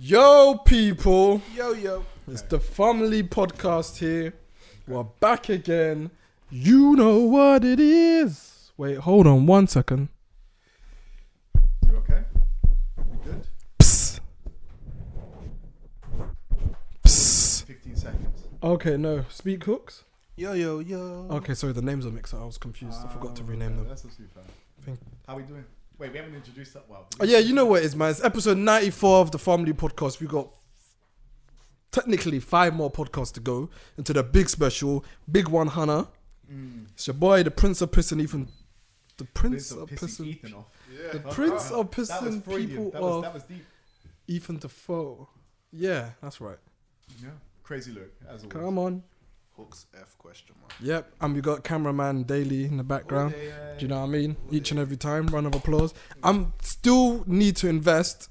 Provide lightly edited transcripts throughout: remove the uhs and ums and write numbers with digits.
Yo, people. Yo. It's the Fhumly podcast here. We're back again. You know what it is. Wait, hold on 1 second. You okay? You good? Psst. Psst. 15 seconds. Okay, no. Speak hooks. Yo. Okay, sorry, the names are mixed up. I was confused. I forgot to rename them. That's absolutely fine. How we doing? Wait, we haven't introduced that well. Oh, yeah, you know what it is, man. It's episode 94 of the Fhumly podcast. We got technically 5 more podcasts to go into the big special, big 100. It's your boy, the Prince of Pissing, Ethan. The Prince of Pissing Ethan off. Yeah. The Prince of Pissing people off. That was deep. Ethan Defoe. Yeah, that's right. Yeah. Crazy look, as always. Come on. Hooks F question mark. Yep, and we got cameraman Daily in the background. Oh, yeah. Do you know what I mean? Each and every time, round of applause. I'm still need to invest.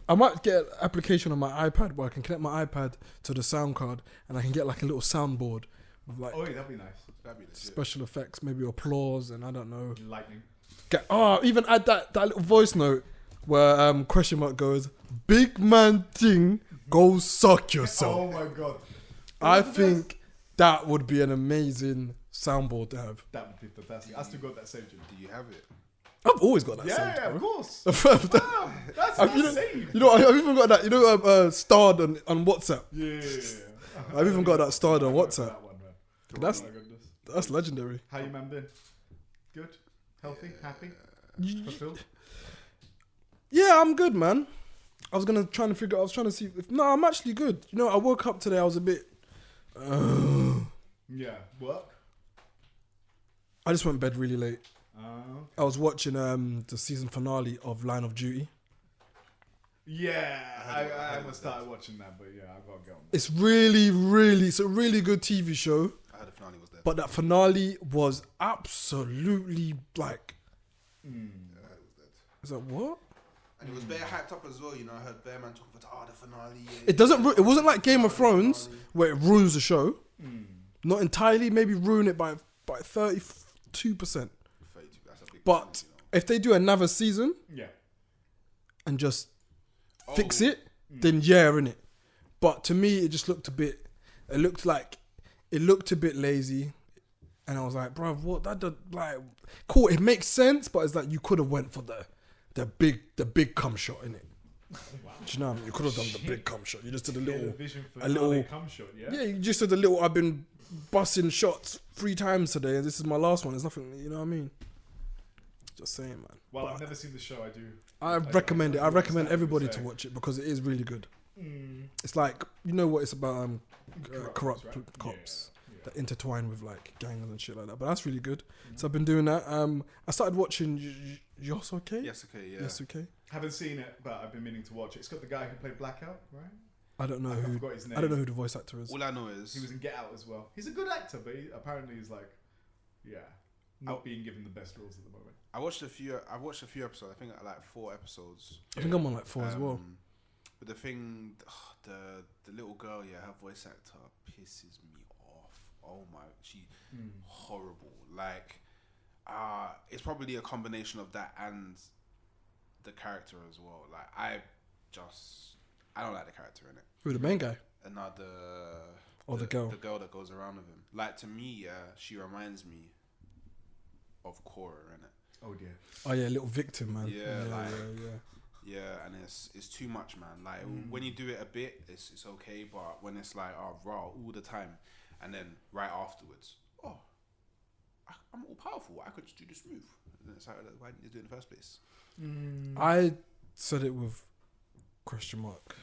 I might get an application on my iPad where I can connect my iPad to the sound card and I can get like a little soundboard with like Oh, yeah, that'd be nice. That'd be legit. special effects, maybe applause and I don't know. Lightning. Even add that little voice note where question mark goes, big man thing, go suck yourself. Oh my god. I think that would be an amazing soundboard to have. That would be fantastic. I still got that saved. Do you have it? I've always got that Yeah, saved, of bro. course. I've- That's I've- insane. I've even got that. Starred on WhatsApp. Yeah. I've even got that starred on WhatsApp. That one, man. That's Oh my goodness. that's legendary. How you man been? Good? Healthy? Happy? Fulfilled? Yeah, I'm good, man. I was trying to see if I'm actually good. You know, I woke up today. I was a bit. Yeah. Work? I just went to bed really late. Okay. I was watching the season finale of Line of Duty. Yeah, I haven't started watching that, but yeah, I've got to go on that. It's it's a really good TV show. I heard the finale was there. But that finale was absolutely like. I heard it was dead. Is that what? And it was bare hyped up as well, you know. I heard Bear Man talking about the finale. Yeah, It doesn't. It wasn't like Game of Thrones where it ruins the show. Not entirely. Maybe ruin it by 32%. 32, that's a big But percentage, you know. if they do another season Yeah. and just fix it, then yeah, innit? But to me, it just looked a bit. It looked a bit lazy, and I was like, bro, what that did, like cool. It makes sense, but it's like you could have went for the big cum shot in it. Wow. Do you know what I mean? You could have done the big cum shot. You just did a little. Vision for a little- cum shot, yeah? Yeah, you just did a little. I've been busting shots 3 times today, and this is my last one. There's nothing. You know what I mean? Just saying, man. Well, But I've never seen the show. I do. I recommend it. I recommend everybody to watch. watch it because it is really good. It's like, you know what it's about, corrupt right? cops Yeah. that intertwine with like gangs and shit like that. But that's really good. So I've been doing that. I started watching Yos Okay? Yes, okay, yeah. Yes, okay. Haven't seen it, but I've been meaning to watch it. It's got the guy who played Blackout, right? I don't know I who. forgot his name. I don't know who the voice actor is. All I know is He was in Get Out as well. He's a good actor, but apparently he's like, not being given the best roles at the moment. I watched a few episodes. I think like 4 episodes. I think I'm on like 4 as well. But the thing, the little girl, her voice actor pisses me off. Oh my, she horrible. Like, it's probably a combination of that and the character as well. Like, I don't like the character in it. Who, the main guy? Another Or the girl? the girl that goes around with him. Like, to me, she reminds me of Cora in it. Oh dear. Oh yeah, little victim, man. Yeah, like- yeah. Yeah, and it's too much, man. Like when you do it a bit, it's okay, but when it's like raw all the time, and then right afterwards, I'm all powerful. I could just do this move. And then it's like, why didn't you do it in the first place? I said it with question mark.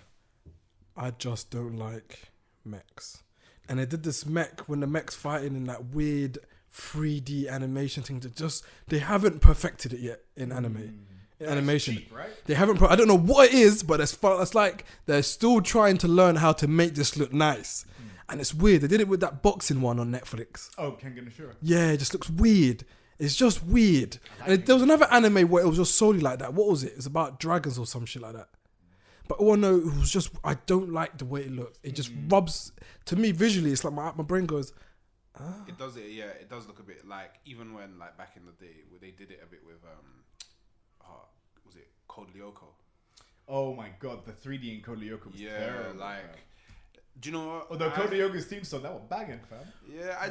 I just don't like mechs. And they did this mech when the mechs fighting in that weird 3D animation thing that they haven't perfected it yet in anime. In animation. Cheap, right? They haven't I don't know what it is, but it's like they're still trying to learn how to make this look nice. And it's weird. They did it with that boxing one on Netflix. Oh, Kengan Ashura. Yeah, it just looks weird. It's just weird. And there was another anime where it was just solely like that. What was it? It's about dragons or some shit like that. But all I know, it was just, I don't like the way it looks. It just rubs, to me visually, it's like my brain goes, It does it, yeah. It does look a bit like, even when like back in the day where they did it a bit with was it Code Lyoko? Oh my god, the 3D in Code Lyoko was terrible. like, fam. do you know what? Although Code Lyoko's theme song, that was banging, fam. Yeah, I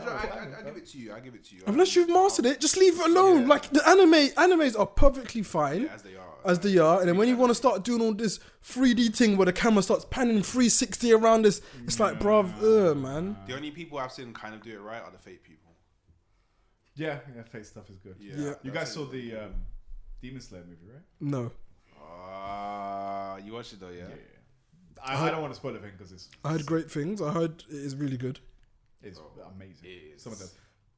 give it to you. Unless you've mastered it, just leave it alone. Yeah. Like the animes are perfectly fine. As they are. And then when you want to start doing all this 3D thing where the camera starts panning 360 around this, it's like, bruv, man. The only people I've seen kind of do it right are the fake people. Yeah, fake stuff is good. Yeah. You guys saw the Demon Slayer movie, right? No. You watched it though, yeah? I don't want to spoil it because it's. I heard great things. I heard it is really good. It's amazing. Some of the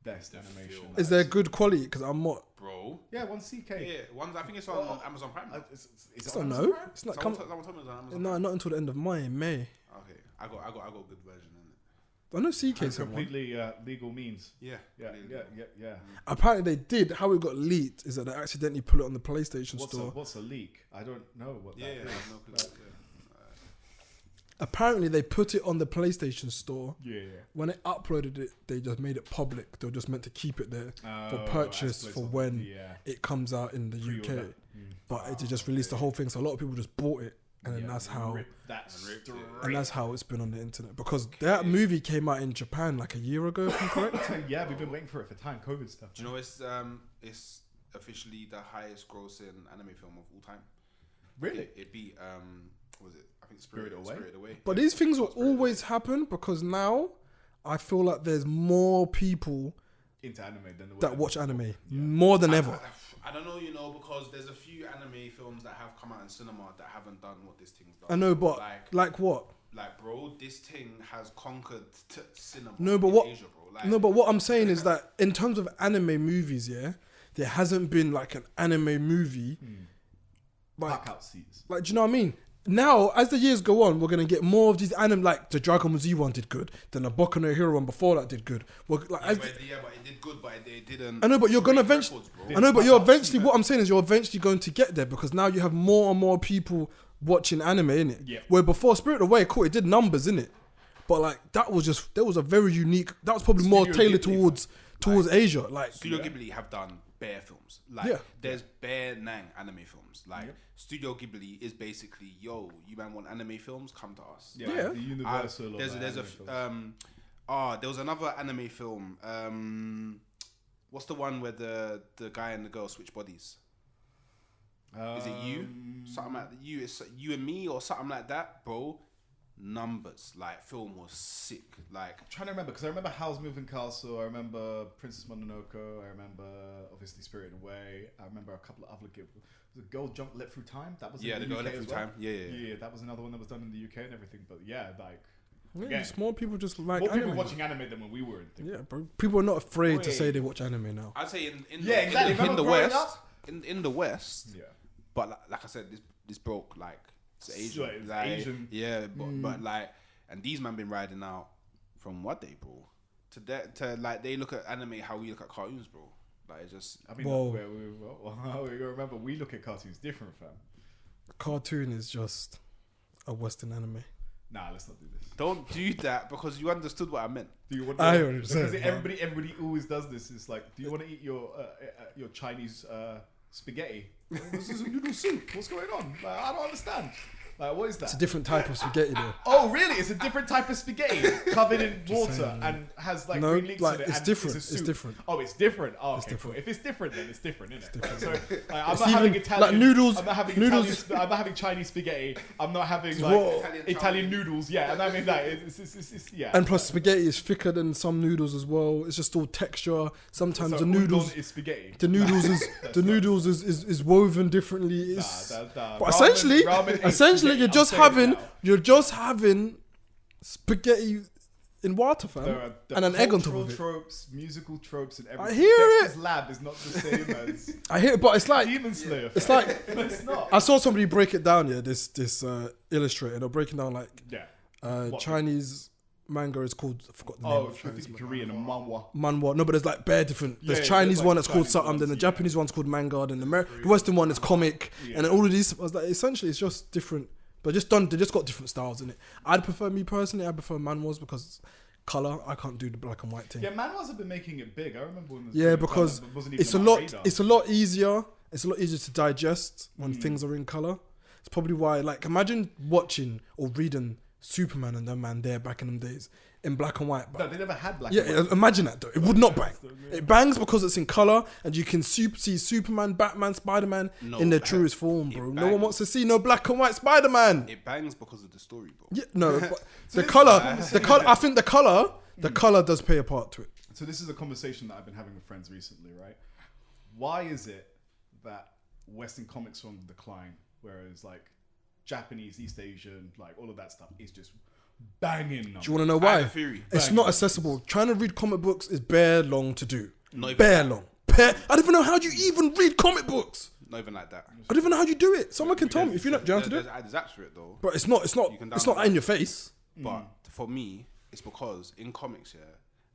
best animation. Is there good quality? Because I'm not. Bro. Yeah, one CK. Yeah, I think it's on Amazon Prime. It's not, no. It's not Someone told me it was on Amazon No, Prime. not until the end of May. Okay, I got a good version in it. I know CK It's someone. completely legal means. Yeah. Yeah. Apparently they did. How it got leaked is that they accidentally put it on the PlayStation Store. What's a leak? I don't know what that is. I have no clue. Apparently they put it on the PlayStation Store. Yeah. When they uploaded it, they just made it public. They were just meant to keep it there for purchase for when it comes out in the UK. But it just released the whole thing, so a lot of people just bought it, and then that's how it's been on the internet. Because that movie came out in Japan like a year ago, if I'm correct. Yeah, we've been waiting for it for time. COVID stuff. Do you know it's officially the highest grossing anime film of all time? Really? It beat what was it? I think Spirited Away. But these things will always happen because now I feel like there's more people into anime than that watch anime more than ever. I don't know, because there's a few anime films that have come out in cinema that haven't done what this thing's done. I know, but like what? Like, bro, this thing has conquered cinema. No, but in Asia, bro. But what I'm saying is that in terms of anime movies, there hasn't been like an anime movie. Pack out seats. Like, do you know what I mean? Now, as the years go on, we're gonna get more of these anime. Like the Dragon Ball Z one did good, then the Boku no Hero one before that did good. But it did good, but it didn't. I know, but you're gonna eventually. What I'm saying is, you're eventually going to get there because now you have more and more people watching anime, innit? Yeah. Where before Spirited Away, cool, it did numbers, innit? But like that was a very unique. That was probably more tailored towards Asia. Like Studio Ghibli have done bare films. Like there's bare Nang anime films. Like Studio Ghibli is basically, you man want anime films, come to us. Yeah. The universal. There was another anime film. What's the one where the guy and the girl switch bodies? Is it You? Something like You. It's You and Me or something like that, bro. Numbers, like, film was sick. Like, I'm trying to remember because I remember Howl's Moving Castle. I remember Princess Mononoke. I remember obviously Spirited Away. I remember a couple of other. The Girl Leapt Through Time. That was the Girl Leapt Through Time. Yeah. That was another one that was done in the UK and everything. But just more people just like more anime. people watching anime than when we were. Bro. People are not afraid to say they watch anime now. I'd say in exactly. the West, in the West. Yeah. But like I said, this broke like. It's Asian. So Asian. Yeah, but like, and these man been riding out from what day, bro? To like, they look at anime how we look at cartoons, bro. Like, it's just. I mean, we remember we look at cartoons different, fam. A cartoon is just a Western anime. Nah, let's not do this. Don't do that because you understood what I meant. Do you want? I because understand. everybody always does this. It's like, do you want to eat your Chinese spaghetti? This is a noodle soup. What's going on? Like, I don't understand. Like, what is that? It's a different type of spaghetti though. Oh, really? It's a different type of spaghetti covered in water and has like green leeks in it. It's and different. It's a soup. It's different. Oh, it's different. Oh, okay, different. cool. If it's different, then it's different, isn't it? different. So I'm not having Italian like noodles. I'm not having noodles. I'm not having Chinese spaghetti. I'm not having Italian noodles. Yeah, I'm not having that. It's yeah. And plus, spaghetti is thicker than some noodles as well. It's just all texture. Sometimes So the noodles udon is spaghetti. The noodles is woven differently. Nah. But Ramen essentially, spaghetti. you're just having spaghetti in water, fam, and an egg on top of it. Tropes, musical tropes, and everything. I hear Dexter's Lab is not the same as I hear it, but it's like Demon Slayer. it's like It's not. I saw somebody break it down. Yeah, this illustrator. They're breaking down like Chinese manga is called. I forgot the name of Chinese manga. Korean and manhwa. Manhwa. No, but there's like bare different. There's Yeah, Chinese there's one like that's called Chinese something. ones, Then the yeah. Japanese one's called manga. Then the Western one is comic. Yeah. And then all of these, I was like, essentially, it's just different. But they just got different styles in it. I prefer manhwas because color. I can't do the black and white thing. Yeah, manhwas have been making it big. I remember when Because it wasn't even it's a on my lot. radar. It's a lot easier. It's a lot easier to digest when things are in color. It's probably why, like, imagine watching or reading Superman and that man there back in them days in black and white. No, they never had black Yeah, and white. imagine that though. It would not bang. It bangs because it's in color and you can see Superman, Batman, Spider-Man in their truest form, bro. No one wants to see no black and white Spider-Man. It bangs because of the story, bro. Yeah, no, but the color. I think the color does play a part to it. So this is a conversation that I've been having with friends recently, right? Why is it that Western comics are on decline, whereas like Japanese, East Asian, like all of that stuff is just banging? Do you want to know why? Theory. It's not accessible. Trying to read comic books is bare long to do. Not even Bare like long. I don't even know how you even read comic books. Not even like that. I don't even know how you do it. Someone can tell me if you know. Do you know how to do it? There's apps for it though. But it's not in your face. But for me, it's because in comics, yeah,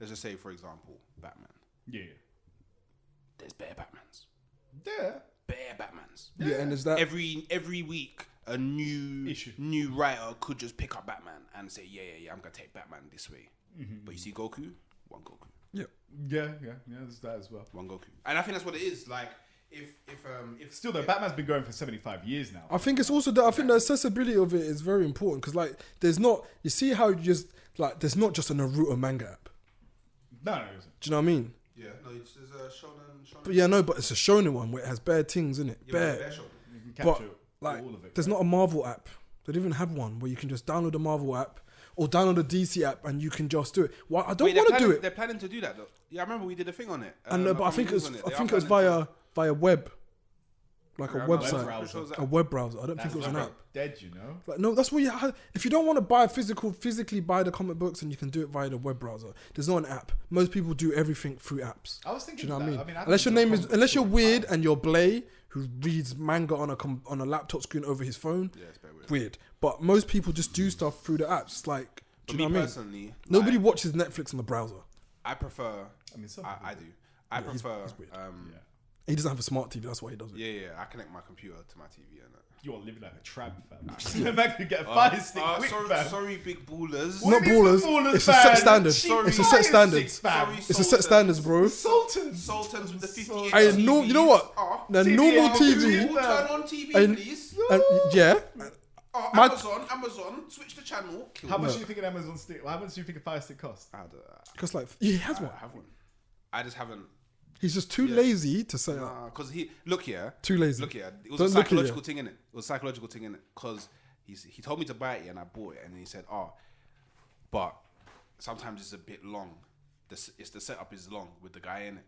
let's just say, for example, Batman. Yeah. There's bare Batmans. Yeah. Bare Batmans. Yeah, and there's that. Every week, a new Issue. new writer could just pick up Batman and say, yeah, I'm gonna take Batman this way. But you see Goku, one Goku. Yeah. Yeah, there's that as well. One Goku. And I think that's what it is. Like, if Still though, Batman's been going for 75 years now. I think it's also that I think the accessibility of it is very important because like there's not, you see how you just like there's not just a Naruto manga app. No, it isn't. Do you know what I mean? yeah, no, it's a shonen. But yeah, no, but it's a shonen one where it has bare things in it. Yeah, Bare. bare shonen. You can But capture like all of it. there's not a Marvel app. They don't even have one where you can just download the Marvel app or download the DC app and you can just do it. Well, I don't want to do it. They're planning to do that though. Yeah, I remember we did a thing on it. And but I think it was via web, like a Yeah, website, browser. a web browser. I don't That's think it was an app. dead, you know. Like, no, that's what you have. If you don't want to physically buy the comic books, and you can do it via the web browser. There's not an app. Most people do everything through apps. I was Do thinking you know what I mean? I've Unless your been to name a is, comic unless you're store weird time. and you're Blay who reads manga on a laptop screen over his phone. Yeah, it's very weird. Weird. But most people just do stuff through the apps. It's like, But do you know me what I mean? personally, Nobody like, watches Netflix on the browser. I prefer. I mean, some I people do. I Yeah, he's prefer. weird. Yeah. He doesn't have a smart TV. That's why he does it. Yeah. I connect my computer to my TV and that. You're living like a tramp, fam. Man could get a fire stick quick, fam. Sorry, big ballers. What Not do you mean ballers. ballers, It's a man? set standard. Sorry. It's a set Fire standards. sticks, fam. Sorry, It's a set standards, bro. Sultans. Sultans with the 58. I know. You know what? The TV, normal how TV. All turn on TV, And- please. Yeah. My- Amazon, switch the channel. Kill How me. much do you think an Amazon stick? How much do you think a fire stick costs? Because like he has one. I have one. I just haven't. He's just too lazy to say that. Because he look here. Too lazy. Look here. It was Don't a look here. psychological thing in it. It was a psychological thing in it because he told me to buy it and I bought it and then he said, but sometimes it's a bit long. The setup is long with the guy in it,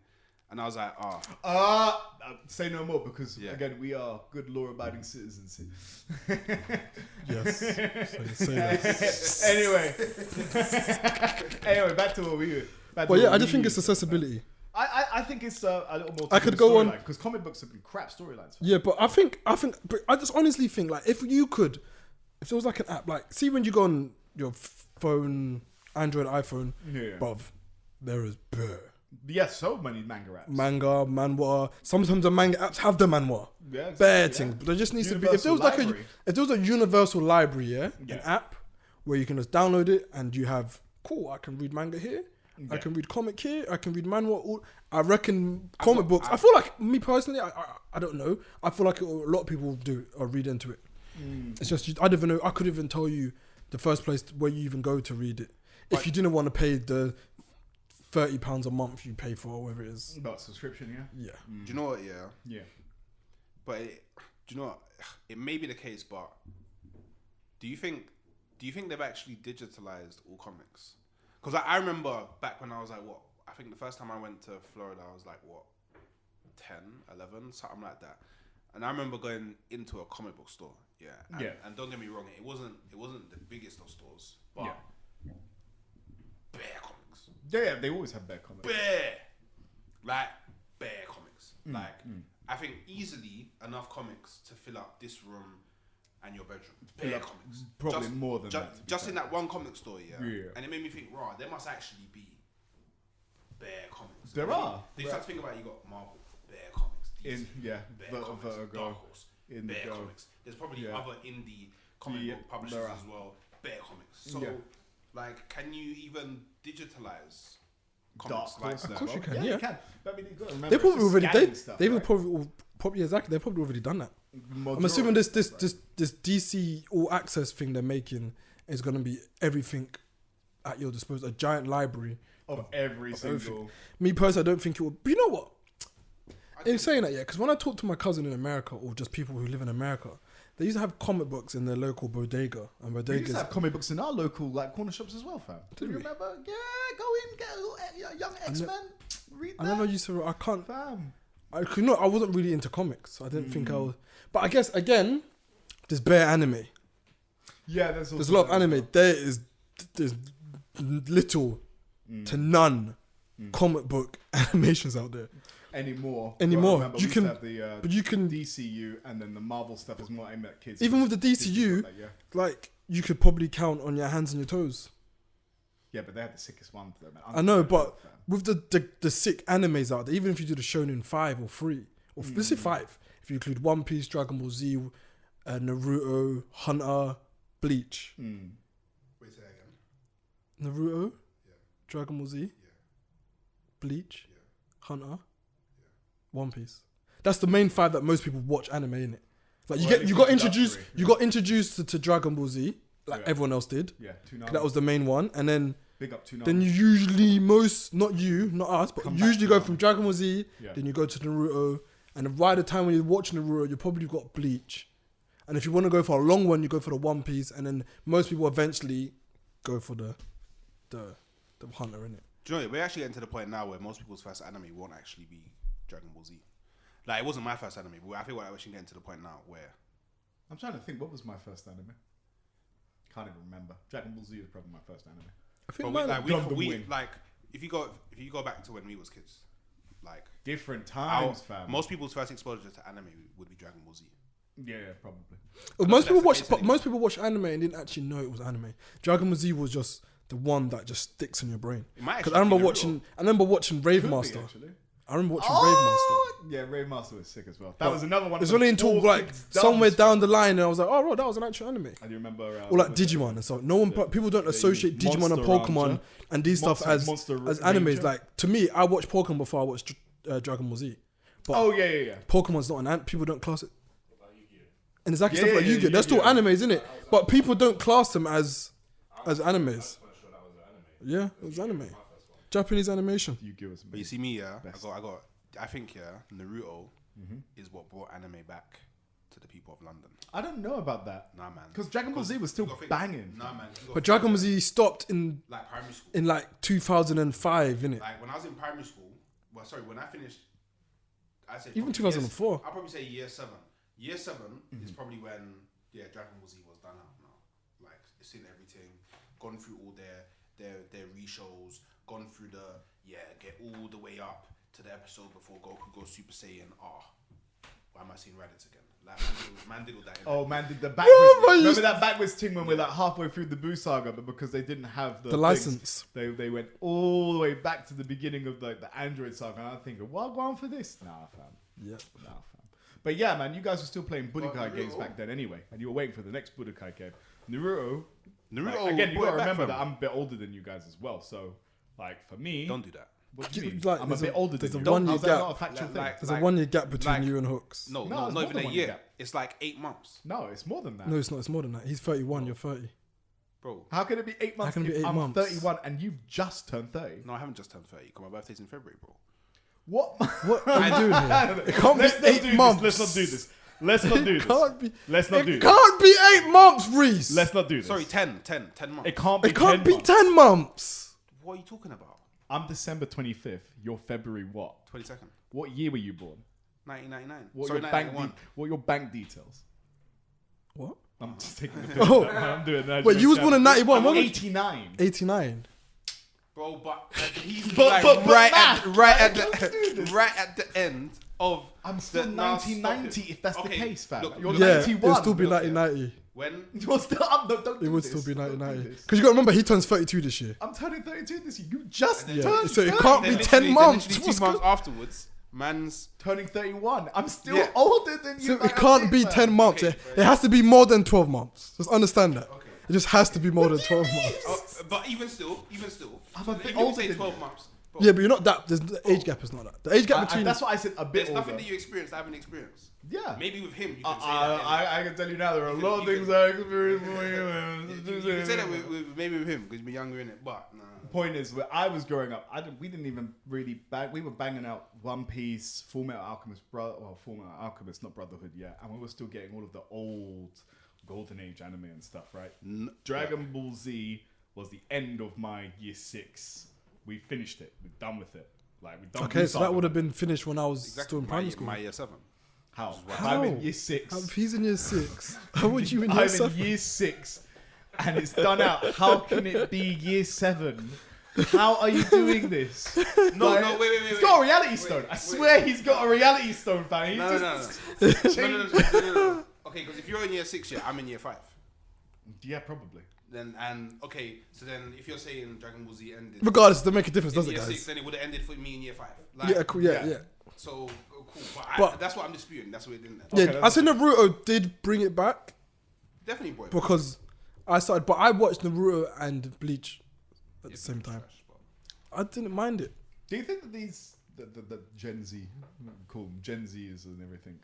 and I was like, say no more because Yeah. again we are good law-abiding citizens. Yes. So say that. Anyway, back to what we were. But yeah, I just think it's accessibility. I think it's a little more. I could go on- because comic books have been crap storylines. Yeah, but I just honestly think like if there was like an app, like see when you go on your phone, Android, iPhone, Yeah. bruv, there is Yes, so many manga apps. manga, manhwa. Sometimes the manga apps have the manhwa. Yeah, exactly, Bare yeah. things. But there just needs to be Universal library. if there was a universal library, Yeah. an app where you can just download it and you have I can read manga here. I Yeah. can read comic here. I can read manhwa. I reckon comic books. I feel like me personally. I don't know. I feel like a lot of people do or read into it. It's just I don't even know. I could even tell you the first place where you even go to read it if you didn't want to pay the £30 a month you pay for whatever it is. About subscription, yeah. Yeah. do you know what? Yeah, Yeah. but do you know what? It may be the case, but do you think they've actually digitalized all comics? Because I remember back when I was like, I think the first time I went to Florida, I was like, 10, 11, something like that. And I remember going into a comic book store, and don't get me wrong, it wasn't the biggest of stores, but Yeah. bare comics, Yeah, they always have bad comics. bare comics. I think easily enough comics to fill up this room and your bedroom. Fill Bare up comics, probably more than that, to be Just fair. in that one comic store, Yeah. And it made me think, there must actually be bare comics. There And then are. Then you start to think about it, you got Marvel, bare comics. DC, bare comics, Vertigo, Dark Horse, bare Indigo. comics. There's probably Yeah. other indie comic Yeah, book publishers there are. as well, bare comics. So, Yeah. can you even digitalize comics. Dark Like, Horse. Of course you can, Yeah, yeah. you can. But I mean, you got to remember, They probably it's just already scanning stuff, they've right? probably exactly they've probably already done that. I'm Majority, assuming this right. DC All Access thing they're making is gonna be everything at your disposal, a giant library. of every single. everything. Me personally, I don't think it will. But you know what? In saying that, yeah, because when I talk to my cousin in America or just people who live in America, they used to have comic books in their local bodega, and We used bodegas. to have comic books in our local like corner shops as well, fam. Do you we? remember? Yeah, go in, get a little Young X-Men. Read that. I never used to. I can't. Fam. I could not. I wasn't really into comics. I didn't think I was. But I guess again, there's bare anime. Yeah, There's a lot of anime. There's little to none comic book animations out there. Anymore. Anymore. Remember, You we can- used to have the But you can, DCU, and then the Marvel stuff is more aimed at kids. even with the Disney DCU, stuff like that, like you could probably count on your hands and your toes. yeah, but they had the sickest ones though, man. I know, but with the sick animes out there, even if you do the Shonen 5 or 3, or let's say 5, if you include One Piece, Dragon Ball Z, Naruto, Hunter, Bleach. Wait, say that again. Naruto, Yeah. Dragon Ball Z, Yeah. Bleach, Yeah. Hunter, One Piece. That's the main 5 that most people watch anime in it. Like Or at you least got introduced introductory, you got introduced to Dragon Ball Z, like Yeah. everyone else did. yeah, That was the main one, and then big up to then you usually not us, but Come you back usually to go Naruto. from Dragon Ball Z, Yeah. then you go to Naruto, and then by the time when you're watching Naruto, you probably got Bleach, and if you want to go for a long one, you go for the One Piece, and then most people eventually go for the Hunter in it. Do you know, we're actually getting to the point now where most people's first anime won't actually be Dragon Ball Z. Like, it wasn't my first anime, but I feel like we're actually getting to the point now where... I'm trying to think, what was my first anime? Can't even remember. Dragon Ball Z was probably my first anime. I think But mine- if you go back to when we was kids, like... Different times, fam. Most people's first exposure to anime would be Dragon Ball Z. Yeah, probably. most people that's the watch, case but anymore. most people watch anime and didn't actually know it was anime. Dragon Ball Z was just the one that just sticks in your brain. It might Because actually I be remember watching Rave Could be, Master. actually. I remember watching Rave Master. Yeah, Rave Master was sick as well. That But was another one. It's of only the until four like kids somewhere dance, down the line, and I was like, "Oh, bro, that was an actual anime." And you remember? Or like Digimon and stuff. No one, people don't associate Digimon and Monster Pokemon Ranger. and these stuff as Monster animes. Ranger. Like to me, I watched Pokemon before I watched Dragon Ball Z. But Oh yeah. Pokemon's not an people don't class it. And exactly Yeah, stuff like yeah, Yu-Gi-Oh. They're still Yu-Gi-Oh. animes, isn't it? But people don't class them as animes. Yeah, it was anime. Japanese animation. Yu-Gi-Oh was But you see me, yeah, Best. I think, yeah, Naruto is what brought anime back to the people of London. I don't know about that. Nah, man. Because Dragon Ball Z was still You gotta think- banging. Nah, man. But Dragon Ball Z stopped in Like primary school. like 2005, innit? Like when I was in primary school, when I finished, I say Even probably 2004. I'll probably say year 7. Year 7 is probably when Dragon Ball Z was done out now. Like it's seen everything, gone through all their re-shows, gone through get all the way up to the episode before Goku goes Super Saiyan. Why am I seeing Raditz again? Like man did all that. Oh man, did the backwards? man, Remember that backwards thing when we're like halfway through the Boo saga, but because they didn't have the things, license. they went all the way back to the beginning of the Android saga. And I'm thinking, what go on for this? Nah, fam. Yeah. Nah, fam. But yeah, man, you guys were still playing Budokai Naruto- games back then anyway, and you were waiting for the next Budokai game. Naruto. Naruto Like, again, you brought gotta it back, remember fam. that I'm a bit older than you guys as well. So, like for me, Don't do that. what do you mean? Like, I'm a there's bit older there's than a you. 1 year How's that gap. not a factual thing? There's a 1 year gap between like- you and Hooks. No, No, not it's more even than a 1 year. year. It's like 8 months, No, it's more than that. No, it's not. It's more than that. He's 31. You're 30. bro. How can it be 8 months? can it be if 8 I'm months? 31 and you've just turned 30. No, I haven't just turned 30. 'Cause my birthday's in February, bro. What? What are you doing here? It can't Let's be not 8 do months. This. Let's not do this. Let's not do It this. can't be. Let's not do It this. can't be 8 months, Reese. Let's not do this. Sorry, 10 months. It can't be. It can't 10 be months. 10 months. What are you talking about? I'm December 25th. You're February what? 22nd. What year were you born? 1999. What Sorry, your bank? 1991. What your bank details? What? I'm just taking the piss. Oh. I'm doing that. Wait, you was born in 91. I'm What was 89. 89. Bro, but he's But- like but right math, at the end of. I'm still the- nah, stop 1990 it. if that's the Okay, case, fam. look, You're Yeah, 91. it'll still be Look, 1990. When You're still up. Don't It do would this. still be Don't do 1990. this. Because you got to remember, he turns 32 this year. I'm turning 32 this year. You just And then- turned So it 30. can't then be 10 literally- months. then literally What's 2 months going- afterwards, man's. Turning 31. I'm still Yeah. older than you. So like it I can't think, be man. 10 months. Okay, It has to be more than 12 months. Just understand that. Okay. It just has to be more than 12 months. But even still, I'm a so bit if you older say than 12 you. months, Bro, Yeah, but you're not that. The age gap is not that. The age gap between. That's what I said. A bit there's older. nothing that you experienced that I haven't experienced. Yeah. Maybe with him, you can say that. I can tell you now, there are a lot of you things can- I experienced. You can say that maybe with him because you're younger in it, but nah. The point is, where I was growing up, we didn't even really bang. We were banging out One Piece, Full Metal Alchemist, Full Metal Alchemist, not Brotherhood yet, and we were still getting all of the old Golden Age anime and stuff, right? Dragon Ball Z was the end of my year 6. We finished it. We're done with it. Like we done. Okay, so that would have been finished when I was still in my, primary school. my year 7. How? How? I'm in year 6. If he's in year 6, how would you in year I'm 7? in year 6, and it's done out. How can it be year 7? How are you doing this? No, wait. He's got a reality stone. I swear he's got a reality stone, fam. No. Okay, because if you're in year 6, yeah, I'm in year 5. Yeah, probably. Then so then if you're saying Dragon Ball Z ended Regardless, it doesn't make a difference, in does it, year guys? 6, then it would have ended for me in year 5. Like, Yeah, cool. Yeah. So cool, But- that's what I'm disputing. That's what it didn't. Yeah, Okay, I think Naruto did bring it back Definitely, boy. because I started, but I watched Naruto and Bleach at the same time. I didn't mind it. Do you think that these the Gen Z, call them Gen Zers and everything?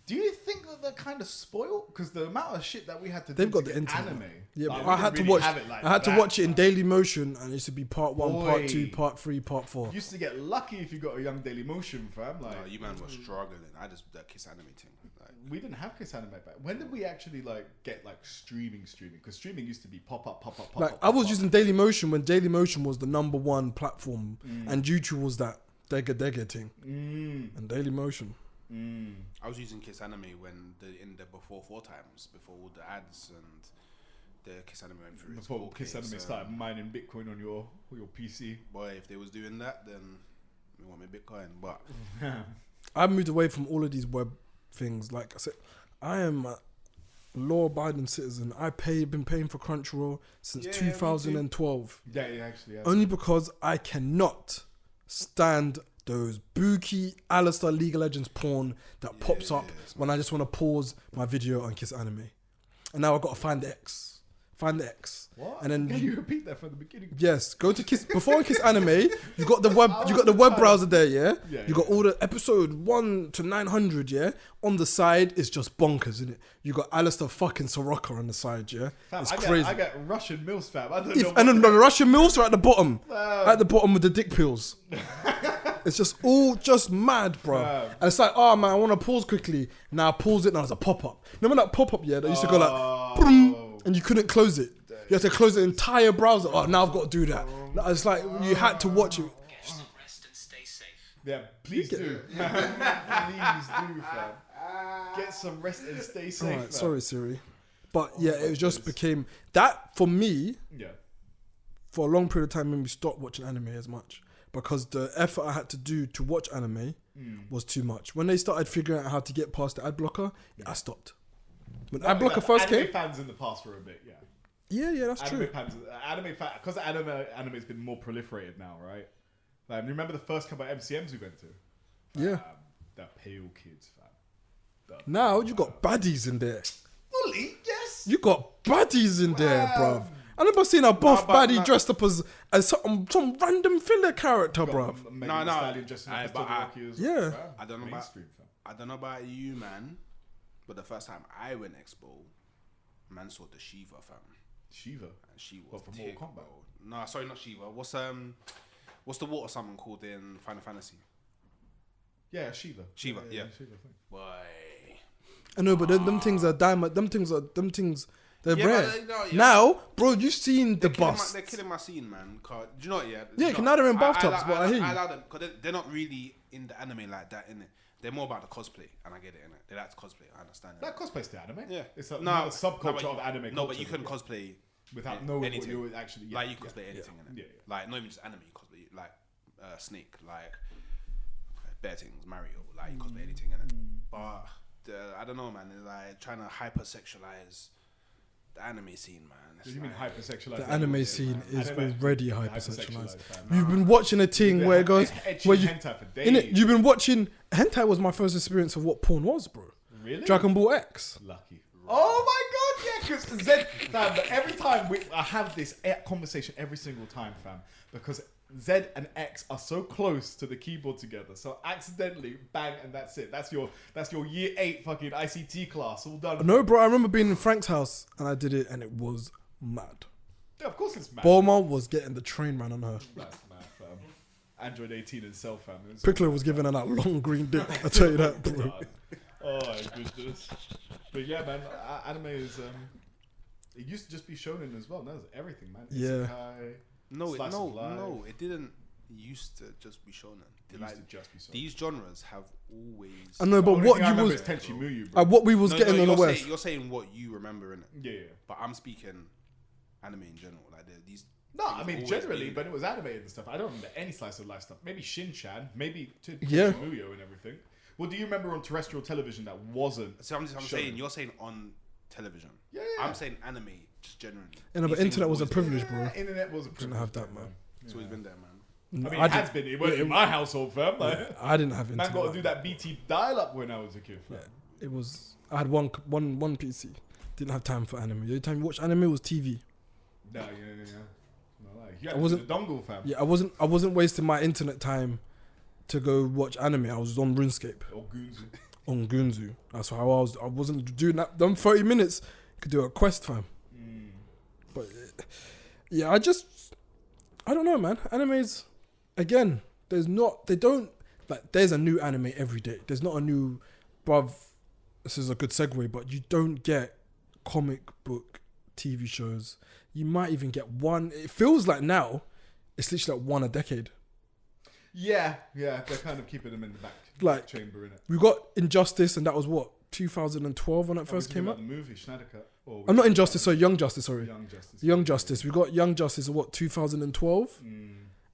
Do you think that they're kind of spoiled? Because the amount of shit that we had to They've do got to the get internet. anime. Yeah, like, but we I didn't had to really watch. have it like I had to that, watch it in fam. Daily Motion, and it used to be part 1, part 2, Boy. part 3, part 4. You used to get lucky if you got a young Daily Motion, fam. Like No, you man was struggling. I just that Kiss anime thing. Like, we didn't have Kiss Anime back. When did we actually like get like streaming? Because streaming used to be pop up. Like I was using Daily Motion when Daily Motion was the #1 platform, and YouTube was that Dega thing, and Daily Motion. I was using Kiss Anime when in the before 4 times, before all the ads and the Kiss Anime went through. Before Kiss Anime started mining Bitcoin on your PC. Boy, if they was doing that, then we want me Bitcoin. But I moved away from all of these web things. Like I said, I am a law-abiding citizen. Been paying for Crunchyroll since Yeah, me 2012. Yeah, actually. Yeah. Only because I cannot stand those bookie Alistair League of Legends porn that pops up when I just want to pause my video on Kiss Anime. And now I've got to find the X. What? And then Can you repeat that from the beginning? yes, go to Kiss before Kiss Anime. You got the web browser there, yeah. You got all the episode 1 to 900, yeah. On the side, it's just bonkers, isn't it? You got Alistair fucking Soroka on the side, yeah. Fam, It's I crazy. get Russian milfs, fam. I don't If, know. and then the Russian milfs are at the bottom, with the dick pills. It's just all just mad, bro. And it's like, oh man, I want to pause quickly. Now I pause it. Now there's a pop up. Remember that pop up? Yeah, that used to go like, boom, and you couldn't close it. You had to close the entire browser. Oh, now I've got to do that. It's like you had to watch it. Get some rest and stay safe. Yeah, please do. Please do, fam. Get some rest and stay safe. Alright, fam. sorry Siri, but yeah, it just became that for me. Yeah. For a long period of time, made me stop watching anime as much because the effort I had to do to watch anime was too much. When they started figuring out how to get past the ad blocker, I stopped. When ad blocker first anime came, fans in the past for a bit, yeah. yeah, that's Anime true. fans, because anime's been more proliferated now, right? Like, remember the first couple of MCMs we went to? Yeah. The pale kids, fam. Now you got baddies in there. Fully, yes. You got baddies in there, Wow. bruv. I never seen a buff but- baddie dressed up as some random filler character, bruv. No. Yeah. I don't know about you, man. But the first time I went Expo, man saw the Shiva, fam. Shiva. And she was What, from Mortal thick, Kombat? bro. No, sorry, not Shiva. What's the water summon called in Final Fantasy? Yeah, Shiva. Shiva, yeah. Shiva thing. Boy. I know, but them things are diamond. Them things. They're Yeah, rare. but, no, yeah. Now, bro, you've seen the They're bust. killing my scene, man. 'Cause- do you know what? Yeah. Yeah, now they're in bathtubs, but I hear you. I allow them because they're not really in the anime like that, innit? They're more about the cosplay, and I get it, innit? They like to cosplay. I understand it. That cosplay's the anime. Yeah, It's another subculture but of anime. No, but culture, you can yeah. cosplay without yeah, knowing anything. what you're actually. Yeah, like you cosplay anything, innit? Yeah. Like not even just anime, you cosplay like Snake, like Bear Things, Mario, like you cosplay anything, innit? But I don't know, man. It's like trying to hypersexualize the anime scene, man. It's What do you mean like- hypersexualized? The anime scene is Anime- already hypersexualized, hypersexualized. fam. You've been watching a thing where it goes, Ecchi where you, hentai for in it, days. you've been watching. Hentai was my first experience of what porn was, bro. Really? Dragon Ball X. Lucky. Oh my god, yeah, Because Zed, fam, every time I have this conversation every single time, fam, because Z and X are so close to the keyboard together. So accidentally, bang, and that's it. That's your year 8 fucking ICT class all done. No, bro, I remember being in Frank's house and I did it and it was mad. Yeah, of course it's mad. Bulma was getting the train ran on her. That's mad, fam. Android 18 and cell, fam. Piccolo was giving her that long green dick. I tell you that, bro. Oh my goodness. But yeah, man, anime is it used to just be shonen as well. Now it's everything, man. Yeah. No, it didn't used to just be shonen. It used to just be shonen. These genres have always. I know, but what you was Tenchi Muyo, bro. what we was getting on the West. You're saying what you remember in it. Yeah. But I'm speaking anime in general. Like these. No, I mean generally, but it was animated and stuff. I don't remember any slice of life stuff. Maybe Shin-chan, maybe Yeah. Muyo and everything. What do you remember on terrestrial television that wasn't? So I'm shonen? saying you're saying on television. Yeah. I'm saying anime just generally. Yeah, no, but These internet things was a always privilege, been bro. Yeah, internet was a privilege. Didn't have that, man. It's always been there, man. I mean, it has been. It wasn't in my household, fam. Like, I didn't have man internet. got to do that BT dial-up when I was a kid, fam. Yeah, it was. I had one PC. Didn't have time for anime. The only time you watch anime was TV. No, yeah. No, like, you had I wasn't- to do the dongle, fam. Yeah, I wasn't wasting my internet time to go watch anime. I was on RuneScape, Or Goonzu. on Gunzu. That's how I was. I wasn't doing that. Them 30 minutes could do a quest, fam. But yeah, I don't know, man. Animes, again, there's a new anime every day. There's not a new, bruv, this is a good segue, but you don't get comic book TV shows. You might even get one. It feels like now, it's literally like one a decade. Yeah, they're kind of keeping them in the back Like, chamber, innit? We got Injustice, and that was what, 2012 when it first came out? The movie, Schneider Cut. I'm not Injustice, sorry, Young Justice, sorry. Young Justice. Young Justice. We got Young Justice in what, 2012?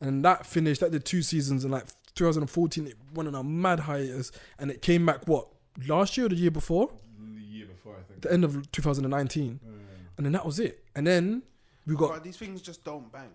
And that finished, that did 2 seasons, and like 2014 it went on a mad hiatus, and it came back what, last year or the year before? The year before, I think. The end of 2019. And then that was it. And then we got... But these things just don't bang.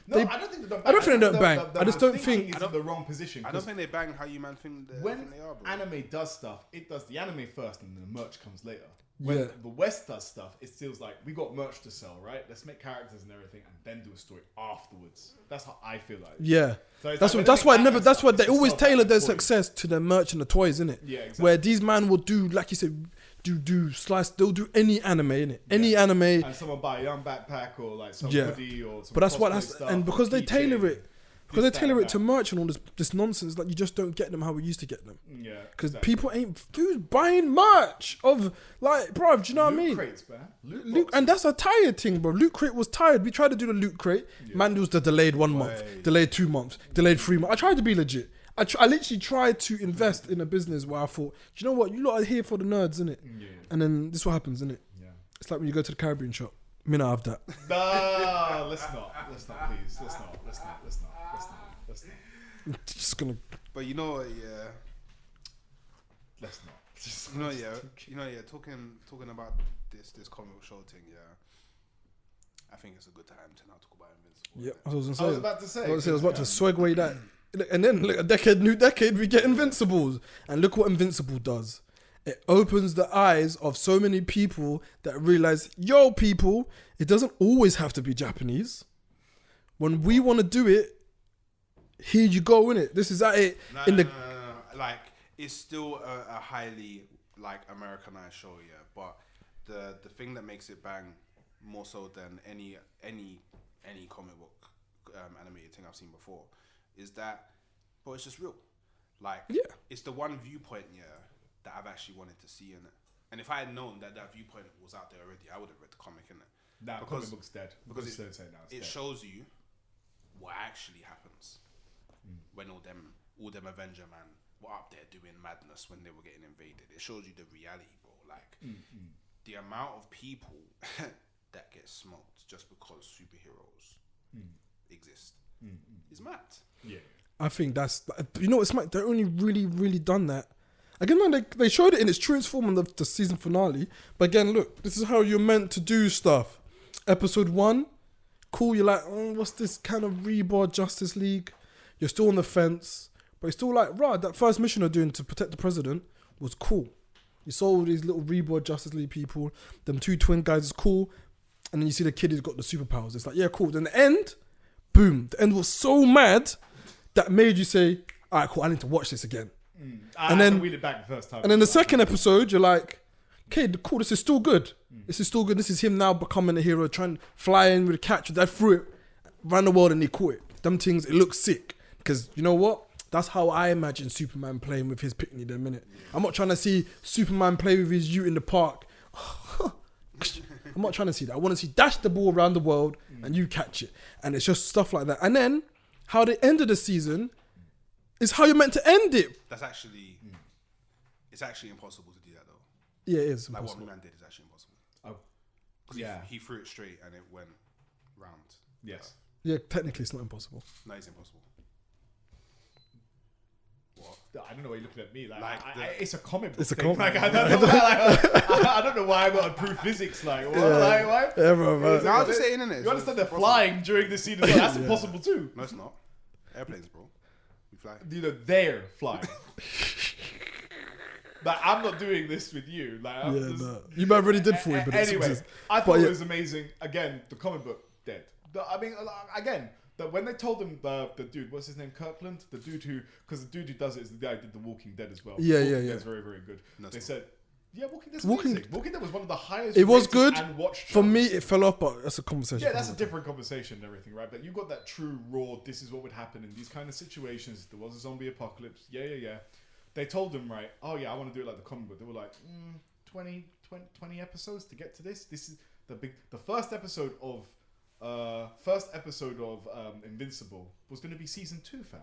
No, They- I don't think they don't bang. I don't think they don't bang. I just don't thinking think- it's in the wrong position. I don't think they bang how you man think When think they are, bro. anime does stuff, it does the anime first and then the merch comes later. When Yeah. the West does stuff, it feels like we got merch to sell, right? Let's make characters and everything and then do a story afterwards. That's how I feel like. Yeah. So it's That's like what. That's why. when they make That's why Batman they stuff, always it's to sell tailor their toys. success to their merch and the toys, innit? Yeah, exactly. Where these man will do, like you said, do slice. They'll do any anime, innit? Any Yeah. anime. And someone buy a young backpack or like some Yeah. hoodie or some But that's what cosplay that's stuff and or because they tailor keychain. it, because they This, that, tailor and it to that. merch and all this nonsense, like you just don't get them how we used to get them. Yeah. Because exactly. people ain't who's buying merch of like, bro. Do you know what I Loot mean? crates, man. Loot Loot, and that's a tired thing, bro. Loot crate was tired. We tried to do the loot crate. Man, it was the delayed 1 month, delayed 2 months, delayed 3 months. I tried to be legit. I literally tried to invest in a business where I thought, do you know what? You lot are here for the nerds, innit? Yeah. And then this is what happens, innit? Yeah. It's like when you go to the Caribbean shop. Me not have that. Nah, let's not, please. Let's not. Just gonna. But you know what, yeah. Let's not. You know, yeah. Talking about this comic show thing, yeah. I think it's a good time to now talk about Invincible. Yeah, I was I was about to say. I was about to segue that. And then look, new decade, we get Invincibles, and look what Invincible does. It opens the eyes of so many people that realize, yo, people, it doesn't always have to be Japanese. When we want to do it, here you go, innit? This is at it No. Like, it's still a highly like Americanized show, yeah. But the thing that makes it bang more so than any comic book animated thing I've seen before is that, but it's just real. Like, Yeah. it's the one viewpoint, yeah, that I've actually wanted to see in it. And if I had known that viewpoint was out there already, I would have read the comic in it. Nah, Because- comic book's dead. because it, It shows you what actually happens when all them Avenger man were up there doing madness when they were getting invaded. It shows you the reality, bro. Like the amount of people that get smoked just because superheroes exist is mad. Yeah. I think that's, you know, it's like they're only really done that. Again, man, they showed it in its truest form in the season finale. But again, look, this is how you're meant to do stuff. Episode 1, cool. You're like, what's this kind of rebar Justice League? You're still on the fence, but you're still like, right, that first mission they're doing to protect the president was cool. You saw all these little reborn Justice League people. Them 2 twin guys is cool. And then you see the kid who's got the superpowers. It's like, yeah, cool. Then the end, boom. The end was so mad that made you say, all right, cool, I need to watch this again. And then wheel it back the first time. And then the second episode, you're like, okay, cool, this is still good. This is still good. This is him now becoming a hero, trying to fly in with a catch. Dad threw it around the world and he caught it. Them things, it looks sick. Because you know what? That's how I imagine Superman playing with his Pickney the minute. I'm not trying to see Superman play with his ute in the park. I'm not trying to see that. I want to see dash the ball around the world and you catch it. And it's just stuff like that. And then how they ended the season is how you're meant to end it. That's actually, it's actually impossible to do that though. Yeah, it is Like impossible. what Man did is actually impossible. Oh, 'Cause yeah. he threw it straight and it went round. Yes. Yeah, technically it's not impossible. No, it's impossible. What? I don't know why you're looking at me. Like, Like it's a comic book. It's a thing. comic Like, I don't know why. I don't know why I got to prove physics. Like, what? Like, why? Yeah, bro. No, I was just saying, innit? You understand they're flying during the scene as well. That's impossible too. No, it's not. Airplanes, bro. We fly. You know, they're flying. Like, I'm not doing this with you. Like, I'm Yeah, just, no. You might already did for it, but it's anyway, success. I thought But it yeah. was amazing. Again, the comic book dead. I mean, again, that when they told him the dude, what's his name, Kirkland, the dude who, because the dude who does it is the guy who did The Walking Dead as well. Yeah, Walking yeah, yeah. Dead's very, very good. No, They it's said, yeah, Walking Dead's Walking- amazing. Walking Dead was one of the highest. It was rated good. And watched For shows. me, it fell off, but that's a conversation. Yeah, that's a different conversation and everything, right? But you got that true raw, this is what would happen in these kind of situations. There was a zombie apocalypse. Yeah. They told them, right, oh yeah, I want to do it like the comic book. They were like, 20 episodes to get to this. This is the first episode of Invincible was going to be season 2, fam.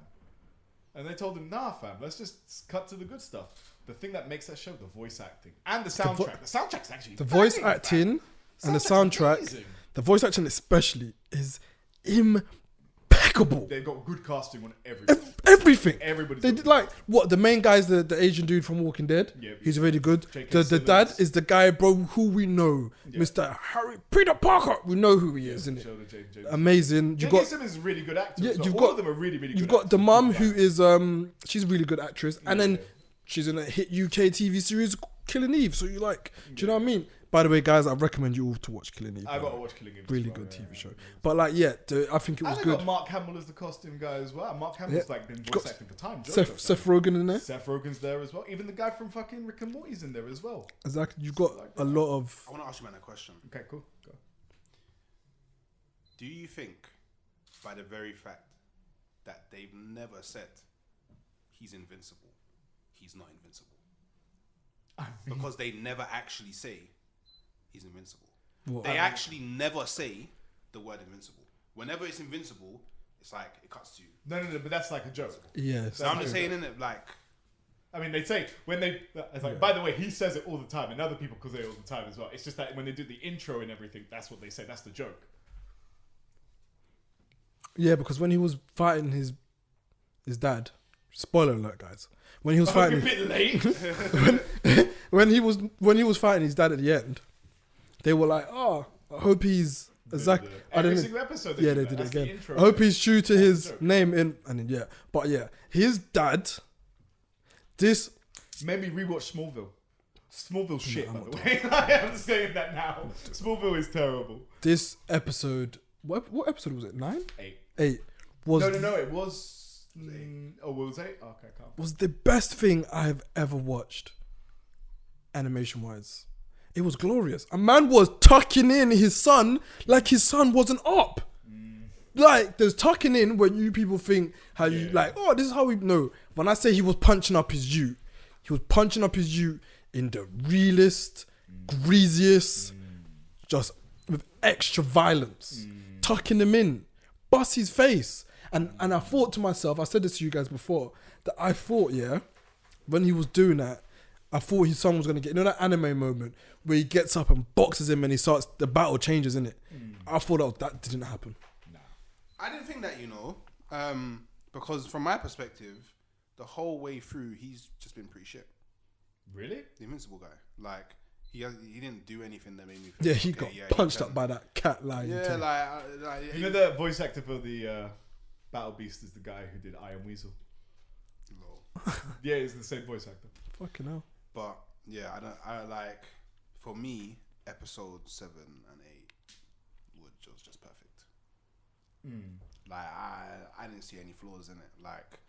And they told him, nah, fam, let's just cut to the good stuff. The thing that makes that show, the voice acting and the soundtrack. The soundtrack's actually The voice banging, fam. acting and the Soundtrack's soundtrack, amazing. the voice acting especially, is impeccable. They've got good casting on everything. Everything. Everybody's They got did good like what the main guy's the Asian dude from Walking Dead. Yeah, he's really good. J.K. The dad Simmons. is the guy, bro, who we know, Yeah. Mr. Harry Peter Parker. We know who he is, isn't it? Shoulder James. Amazing. You J.K. got Simmons is a really good actor. Yeah, So you've all got- of them are really, really you've good. got the actors. mum Yeah. who is she's a really good actress, and then she's in a hit UK TV series, Killing Eve. So you like, do you know what I mean? By the way, guys, I recommend you all to watch Killing Eve. I got to watch Killing Eve. Really as well, good yeah, TV yeah, show. yeah. But like, yeah, I think it And was they good. got Mark Hamill as the costume guy as well. Mark Hamill's like been voice got acting for time. Joker, Seth Rogen in there. Seth Rogen's there as well. Even the guy from fucking Rick and Morty's in there as well. Exactly. You've got a lot of. I want to ask you, man, a question. Okay, cool. Go. Do you think, by the very fact that they've never said he's invincible, he's not invincible? Because they never actually say he's invincible. What? They actually never say the word invincible. Whenever it's invincible, it's like it cuts to you. No, but that's like a joke. Yeah. So I'm just saying, innit, like, I mean, they say when they. It's like, by the way, he says it all the time, and other people say it all the time as well. It's just that when they do the intro and everything, that's what they say. That's the joke. Yeah, because when he was fighting his dad, spoiler alert, guys. When he was A fighting, bit late. when he was fighting his dad at the end, they were like, "Oh, I hope he's exact." I Every didn't. single episode. Yeah, do they that. did it That's the again. intro I hope bit. he's true to That's the his joke. name in, and then, yeah, but yeah, his dad. This Made me rewatch Smallville. Smallville shit, by the way. I'm just saying that now. Smallville is terrible. this episode. What episode was it? 9? 8. 8 was No. It was. What was 8? Okay, calm. was the best thing I've ever watched, animation wise. It was glorious. A man was tucking in his son like his son wasn't up. Like, there's tucking in when you people think how you like, oh, this is how we know. When I say he was punching up his ute, he was punching up his ute in the realest, greasiest, just with extra violence, tucking him in, bust his face. And I thought to myself, I said this to you guys before, that I thought, yeah, when he was doing that, I thought his son was going to get, you know that anime moment where he gets up and boxes him and he starts, the battle changes, innit? I thought that didn't happen. I didn't think that, because from my perspective, the whole way through, he's just been pretty shit. Really? The invincible guy. Like, he didn't do anything that made me feel Yeah, he okay, got punched can- up by that cat lying. Yeah, You know the voice actor for the Battle Beast is the guy who did I Am Weasel. lol. Yeah, he's the same voice actor. Fucking hell. But Yeah, I like. For me, episode 7 and 8 was just perfect. Like I didn't see any flaws in it. Like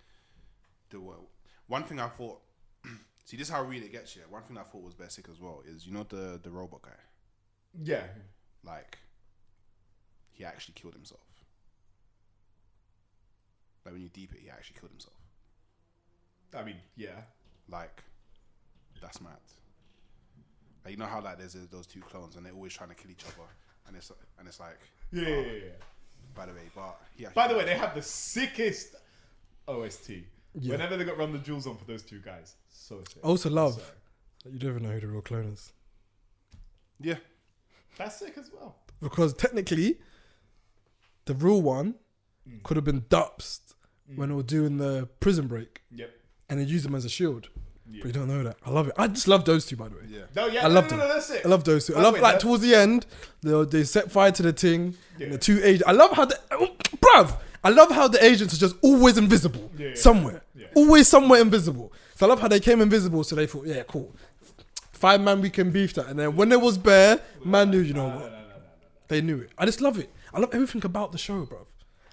one thing I thought. See, this is how real it gets you. One thing I thought was basic as well is the robot guy. Yeah. Like he actually killed himself. Like when you deep it, he actually killed himself. I mean, yeah. Like that's mad. Like, you know how like there's those two clones and they're always trying to kill each other, and it's like Yeah. By the way, but yeah. By the way, they have the sickest OST. Yeah. Whenever they got Run the Jewels on for those two guys, so sick. I also love Sorry. that you don't even know who the real clone is. Yeah. That's sick as well. Because technically, the real one could have been Dupst when they were doing the prison break. Yep. And they used him as a shield. Yeah. But you don't know that. I love it. I just love those two, by the way. Yeah. No, yeah, I loved no, them. that's it. I love those two. By I the love way, like that- towards the end, they set fire to the thing Yeah. and the two agents. I love how bruv. I love how the agents are just always invisible somewhere. Yeah. Always somewhere invisible. So I love how they came invisible. So they thought, yeah, cool. 5 man, we can beef that. And then when it was bare, man knew, you know what? No. They knew it. I just love it. I love everything about the show, bruv.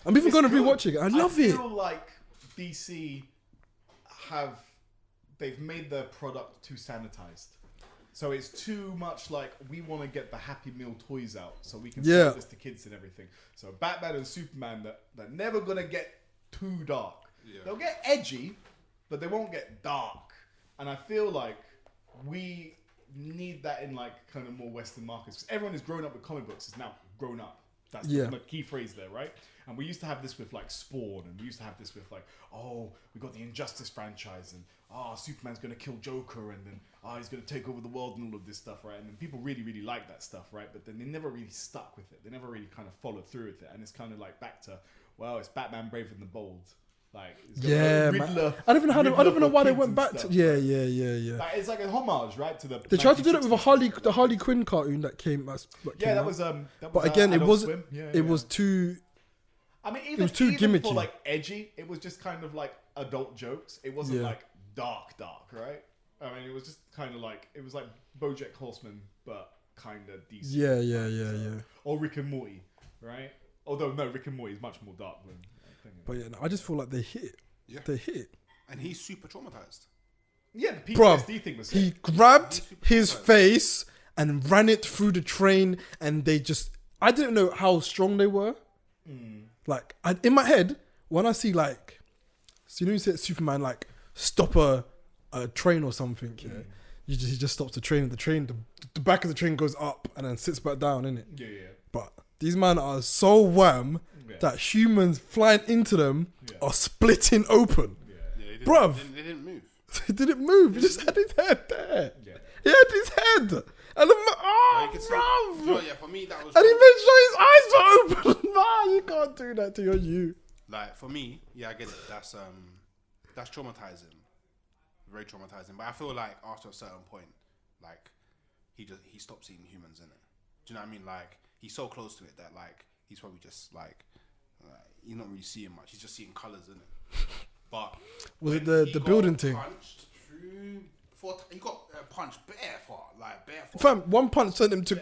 I'm even going to rewatch it. I love it. I feel like DC they've made their product too sanitized. So it's too much like, we want to get the Happy Meal toys out so we can sell this to kids and everything. So Batman and Superman, they're never going to get too dark. Yeah. They'll get edgy, but they won't get dark. And I feel like we need that in like kind of more Western markets. Because everyone who's grown up with comic books is now grown up. That's the key phrase there, right? And we used to have this with like Spawn, and we used to have this with like, oh, we got the Injustice franchise, and Superman's gonna kill Joker, and then he's gonna take over the world and all of this stuff, right? And then people really, really like that stuff, right? But then they never really stuck with it. They never really kind of followed through with it, and it's kind of like back to, well, it's Batman Brave and the Bold. Like, it's got man. I don't even know why they went back to. Yeah. Like, it's like a homage, right? To the. They tried to do that with the Harley Quinn cartoon that came. That out. was But again, it Adult wasn't. Swim. Yeah, it was too. I mean, was too even gimmicky. for like edgy, it was just kind of like adult jokes. It wasn't like dark, right? I mean, it was just kind of like, it was like BoJack Horseman, but kind of decent. Yeah. Or Rick and Morty, right? Although no, Rick and Morty is much more dark than. But yeah, no, I just feel like they hit it. Yeah. They hit it. And he's super traumatized. Yeah, the PTSD Bruv, thing was. he grabbed his face and ran it through the train, and they just. I didn't know how strong they were. Like, in my head, when I see like, so you see Superman like stop a train or something, he just stops the train, and the back of the train goes up and then sits back down, innit? Yeah. But these men are so wham that humans flying into them are splitting open. Yeah, Bruv. They didn't move. He didn't move. He just had his head there. Yeah. He had his head. And the You can see- bruv. yeah, for me that was. And he made sure his eyes were open. Nah, you can't do that to you. Like for me, yeah, I get it. That's traumatizing, very traumatizing. But I feel like after a certain point, like he stopped seeing humans in it. Do you know what I mean? Like he's so close to it that like he's probably just like you're not really seeing much. He's just seeing colors in it. But Was it when he the got building thing? punched through he got punched bare far. Fam, one punch sent him to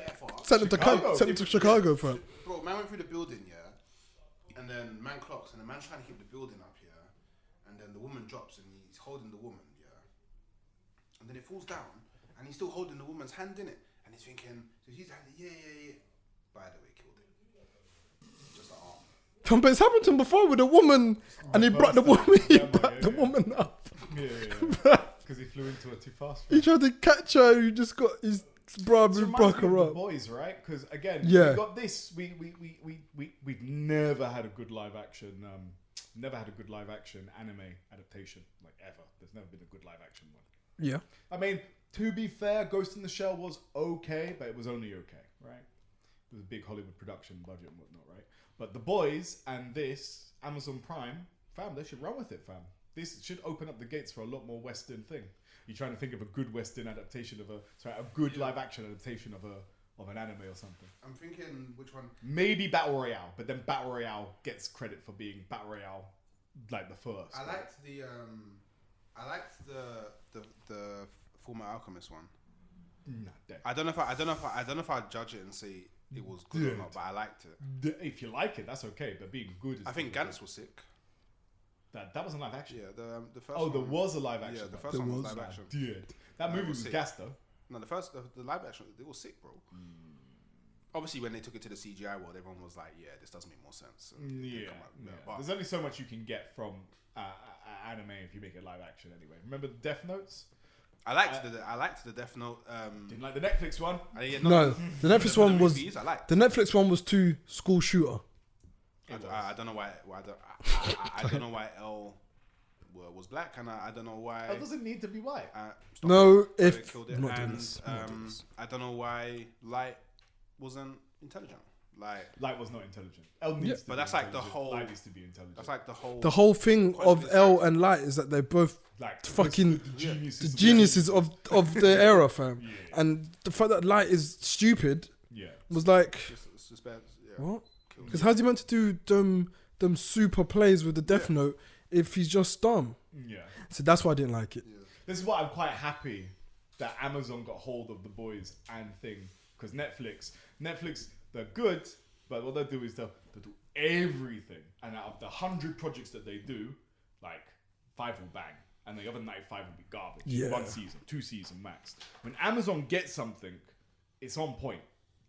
Chicago, fam. Bro, man went through the building, yeah, and then man clocks, and the man's trying to keep the building up, yeah, and then the woman drops, and he's holding the woman, yeah, and then it falls down, and he's still holding the woman's hand in it, and he's thinking, so he's like, yeah. By the way, killed it. Just an arm. Fam, but it's happened to him before with a woman, and he brought the woman. He brought the woman up. Yeah. Because he flew into it too fast. He tried to catch her. He just got his brother It broke reminds me her of up. The Boys, right? Because again, Yeah. we got this. We've never had a good live action. Never had a good live action anime adaptation like ever. There's never been a good live action one. Yeah. I mean, to be fair, Ghost in the Shell was okay, but it was only okay, right? It was a big Hollywood production budget and whatnot, right? But The Boys and this Amazon Prime, fam, they should run with it, fam. This should open up the gates for a lot more Western thing. You're trying to think of a good Western adaptation of a good live action adaptation of an anime or something. I'm thinking which one. Maybe Battle Royale, but then Battle Royale gets credit for being Battle Royale, like the first. I liked the Fullmetal Alchemist one. Nah, I don't know if I'd judge it and say it was good or not, but I liked it. If you like it, that's okay. But being good is I think Gantz was sick. that wasn't live action. Yeah, the first. Oh, one, there was a live action. Yeah, the first one was live action. Dude, that movie was sick. gas though. No, the live action, it was sick, bro. Obviously, when they took it to the CGI world, everyone was like, "Yeah, this does make more sense." So Yeah. but There's only so much you can get from anime if you make it live action. Anyway, remember the Death Notes? I liked the Death Note. Didn't like the Netflix one. No, the Netflix one was movies, I liked. the Netflix one was too school shooter. I don't know why. I don't know why L was black, and I don't know why. It doesn't need to be white. No, They if killed it. I'm not doing And, this, I'm not doing this. I don't know why Light wasn't intelligent. Like Light was not intelligent. L needs to but be that's like the intelligent. whole- Light needs to be intelligent. that's like the whole. The whole thing of Quite L and Light is that they're both like fucking the geniuses. the of geniuses of the era, fam. Yeah. And the fact that Light is stupid Yeah. was like, It's just bad. Yeah. what? Killed Because it. how's he meant to do them super plays with the Death Note if he's just dumb? Yeah. So that's why I didn't like it. This is why I'm quite happy that Amazon got hold of The Boys and Thing, because Netflix, they're good, but what they'll do is they'll do everything, and out of the 100 projects that they do, like 5 will bang, and the other 95 will be garbage. Yeah. 1 season, 2 season max. When Amazon gets something, it's on point.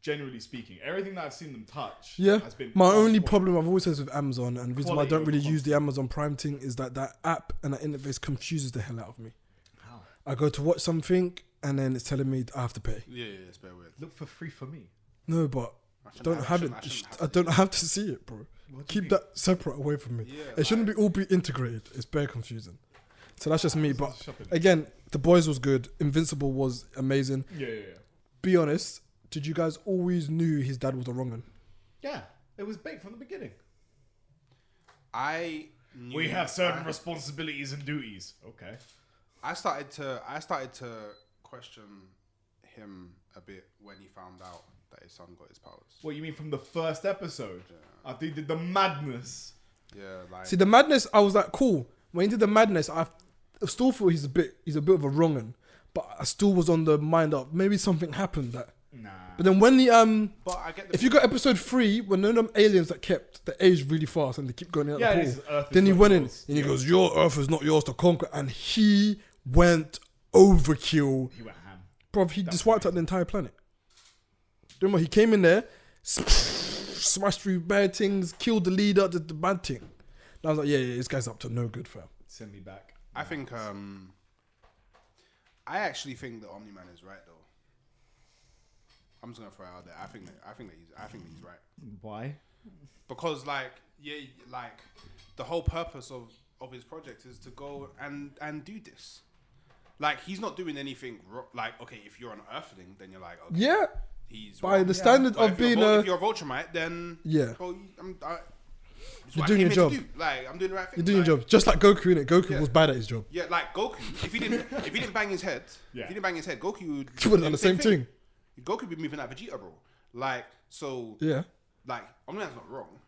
Generally speaking, everything that I've seen them touch has been My on only point. problem I've always said with Amazon, and the reason why I Quality don't over really use quantity. the Amazon Prime thing, is that app and that interface confuses the hell out of me. How? I go to watch something and then it's telling me I have to pay. Yeah, it's very weird. Look for free for me. No, but don't have it. I don't have to see it, bro. What do you Keep that separate away from me. Yeah, It shouldn't be all be integrated. It's bare confusing. So that's just me. But Shopping. again, The Boys was good. Invincible was amazing. Yeah. Be honest. Did you guys always knew his dad was a wrong one? Yeah, it was baked from the beginning. We have certain responsibilities and duties. Okay. I started to question him a bit when he found out that his son got his powers. What you mean from the first episode? After he did the madness. Yeah, like See, the madness, I was like, cool. When he did the madness, I still thought he's a bit of a wrong one. But I still was on the mind of maybe something happened that. Nah. But then when the but I get the if you got episode 3, when none of them aliens that kept the age really fast and they keep going in Yeah, the this pool, is Earth is then he not went in yours. and he Yeah. goes, "Your Earth is not yours to conquer," and he went overkill, He went ham. bro. He just wiped out the entire planet. Remember, he came in there, smashed through bad things, killed the leader, did the bad thing. And I was like, yeah, this guy's up to no good, fam. Send me back. I think I actually think that omni-man is right though. I'm just gonna throw it out there. I think that he's right. Why? Because like the whole purpose of his project is to go and do this. Like he's not doing anything like, okay, if you're an Earthling, then you're like, okay, Yeah, he's by wrong. the standard But of being if you're a Vulturemite, then yeah, well, it's You're what I doing came your here to job. do. Like I'm doing the right thing. you're doing your Like, job. Just like Goku, innit? Goku Yeah. was bad at his job. Yeah, like Goku. If he didn't bang his head, Yeah. if he didn't bang his head, Goku would He would have done the same thing. Goku would be moving like Vegeta, bro. Like so. Yeah, Like Omni-Man's not wrong.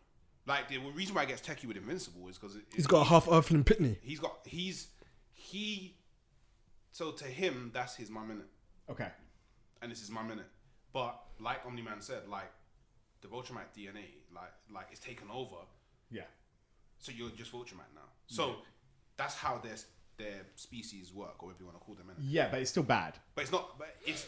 Like the reason why it gets techie with Invincible is because he's got a half Earthling Pitney. So to him, that's his mum minute, Okay. and this is my minute. But like Omni-Man said, like the Vulturite DNA, like it's taken over. Yeah. So you're just Vulturite now. So that's how their species work, or whatever you want to call them. Innit? Yeah, but it's still bad. But it's not. But it's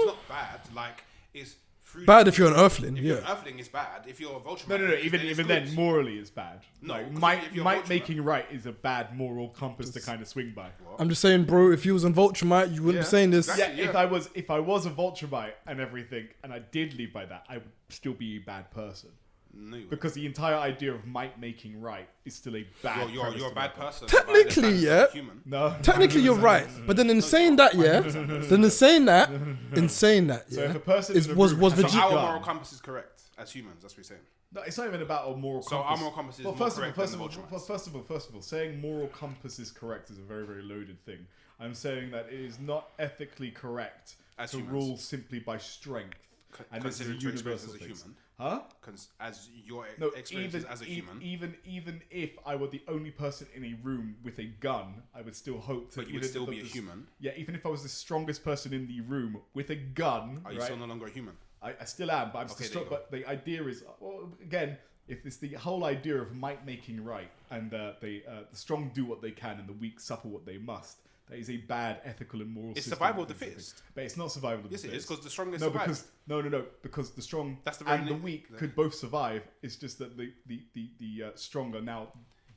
not bad. Like it's through Bad if you're an Earthling. If Yeah, you're an Earthling, it's bad. If you're a Vulturite, No. Even it's then, good. morally, it's bad. No, like, because might if you're might Vulturite- making right is a bad moral compass to kind of swing by. I'm just saying, bro. If you was on Vulturite, you wouldn't Yeah, be saying this. exactly. Yeah, Yeah. if I was a Vulturite and everything, and I did live by that, I would still be a bad person. No, you Because the entire idea of might making right is still a bad. you're premise a to bad work on. person. Technically, by the standards of yeah. a Human. No. Technically, you're right, but then in saying that, yeah, So if a person is in a was room was has a So our gun- moral compass is correct as humans. That's what we're saying. No, it's not even about a moral So compass. our moral compass is Well, more first of all, correct than the Vulturites. first of all, saying moral compass is correct is a very, very loaded thing. I'm saying that it is not ethically correct As to humans. rule simply by strength. And this is a Considering to experience universal as a thing. human. Huh? As your No, experiences as a human. Even if I were the only person in a room with a gun, I would still hope to. But you would still be a human. Yeah, even if I was the strongest person in the room with a gun, Are you still no longer a human? I still am, but I'm Okay, still strong. But the idea is, well, again, if it's the whole idea of might making right, and the strong do what they can and the weak suffer what they must. That is a bad ethical and moral. It's system survival of the fittest. but it's not survival of the Yes, fittest. it is because the strongest No, survive. because the strong That's the and very the weak could both survive. It's just that the strong are now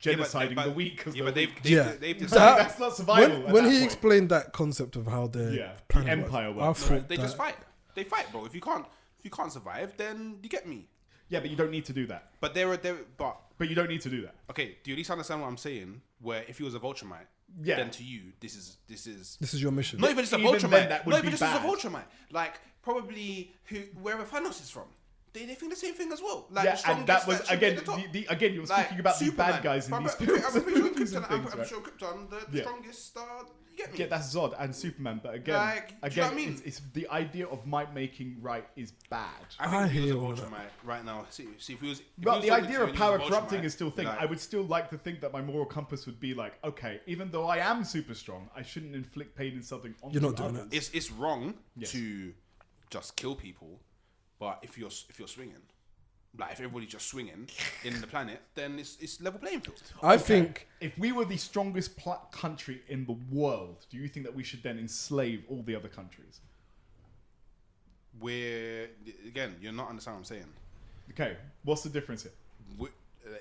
genociding the weak because they've decided that's not survival. When he explained that concept of how the planet empire works, I works. thought they that, just fight. They fight, bro. If you can't survive, then you get me. Yeah, but you don't need to do that. But But you don't need to do that. okay, do you at least understand what I'm saying? Where if he was a Viltrumite, Yeah. then to you this is your mission. not even just a Even Viltrumite. then, that would Not be even just as a bad. Viltrumite. Like probably wherever Thanos is from. They think the same thing as well. Like Yeah, the and that strongest was should be again at the top. Again you were speaking about the Superman. bad guys in But these I'm films. pretty sure movies and Krypton. things, I'm right? sure Krypton, the Yeah. strongest. You get me? Yeah, that's Zod and Superman, but again, Like, do you know what I mean? it's the idea of might making right is bad. I I think if he hear was all a that. Viltrumite right now. See if he was. If But he the was talking idea to of you and power he was a corrupting Viltrumite, is still a thing. like, I would still like to think that my moral compass would be like, okay, even though I am super strong, I shouldn't inflict pain and something on You're not doing others. It's wrong Yes. to just kill people, but if you're swinging, like if everybody's just swinging in the planet, then it's level playing field. I think If we were the strongest country in the world, do you think that we should then enslave all the other countries? Where again, you're not understanding what I'm saying. Okay, what's the difference here?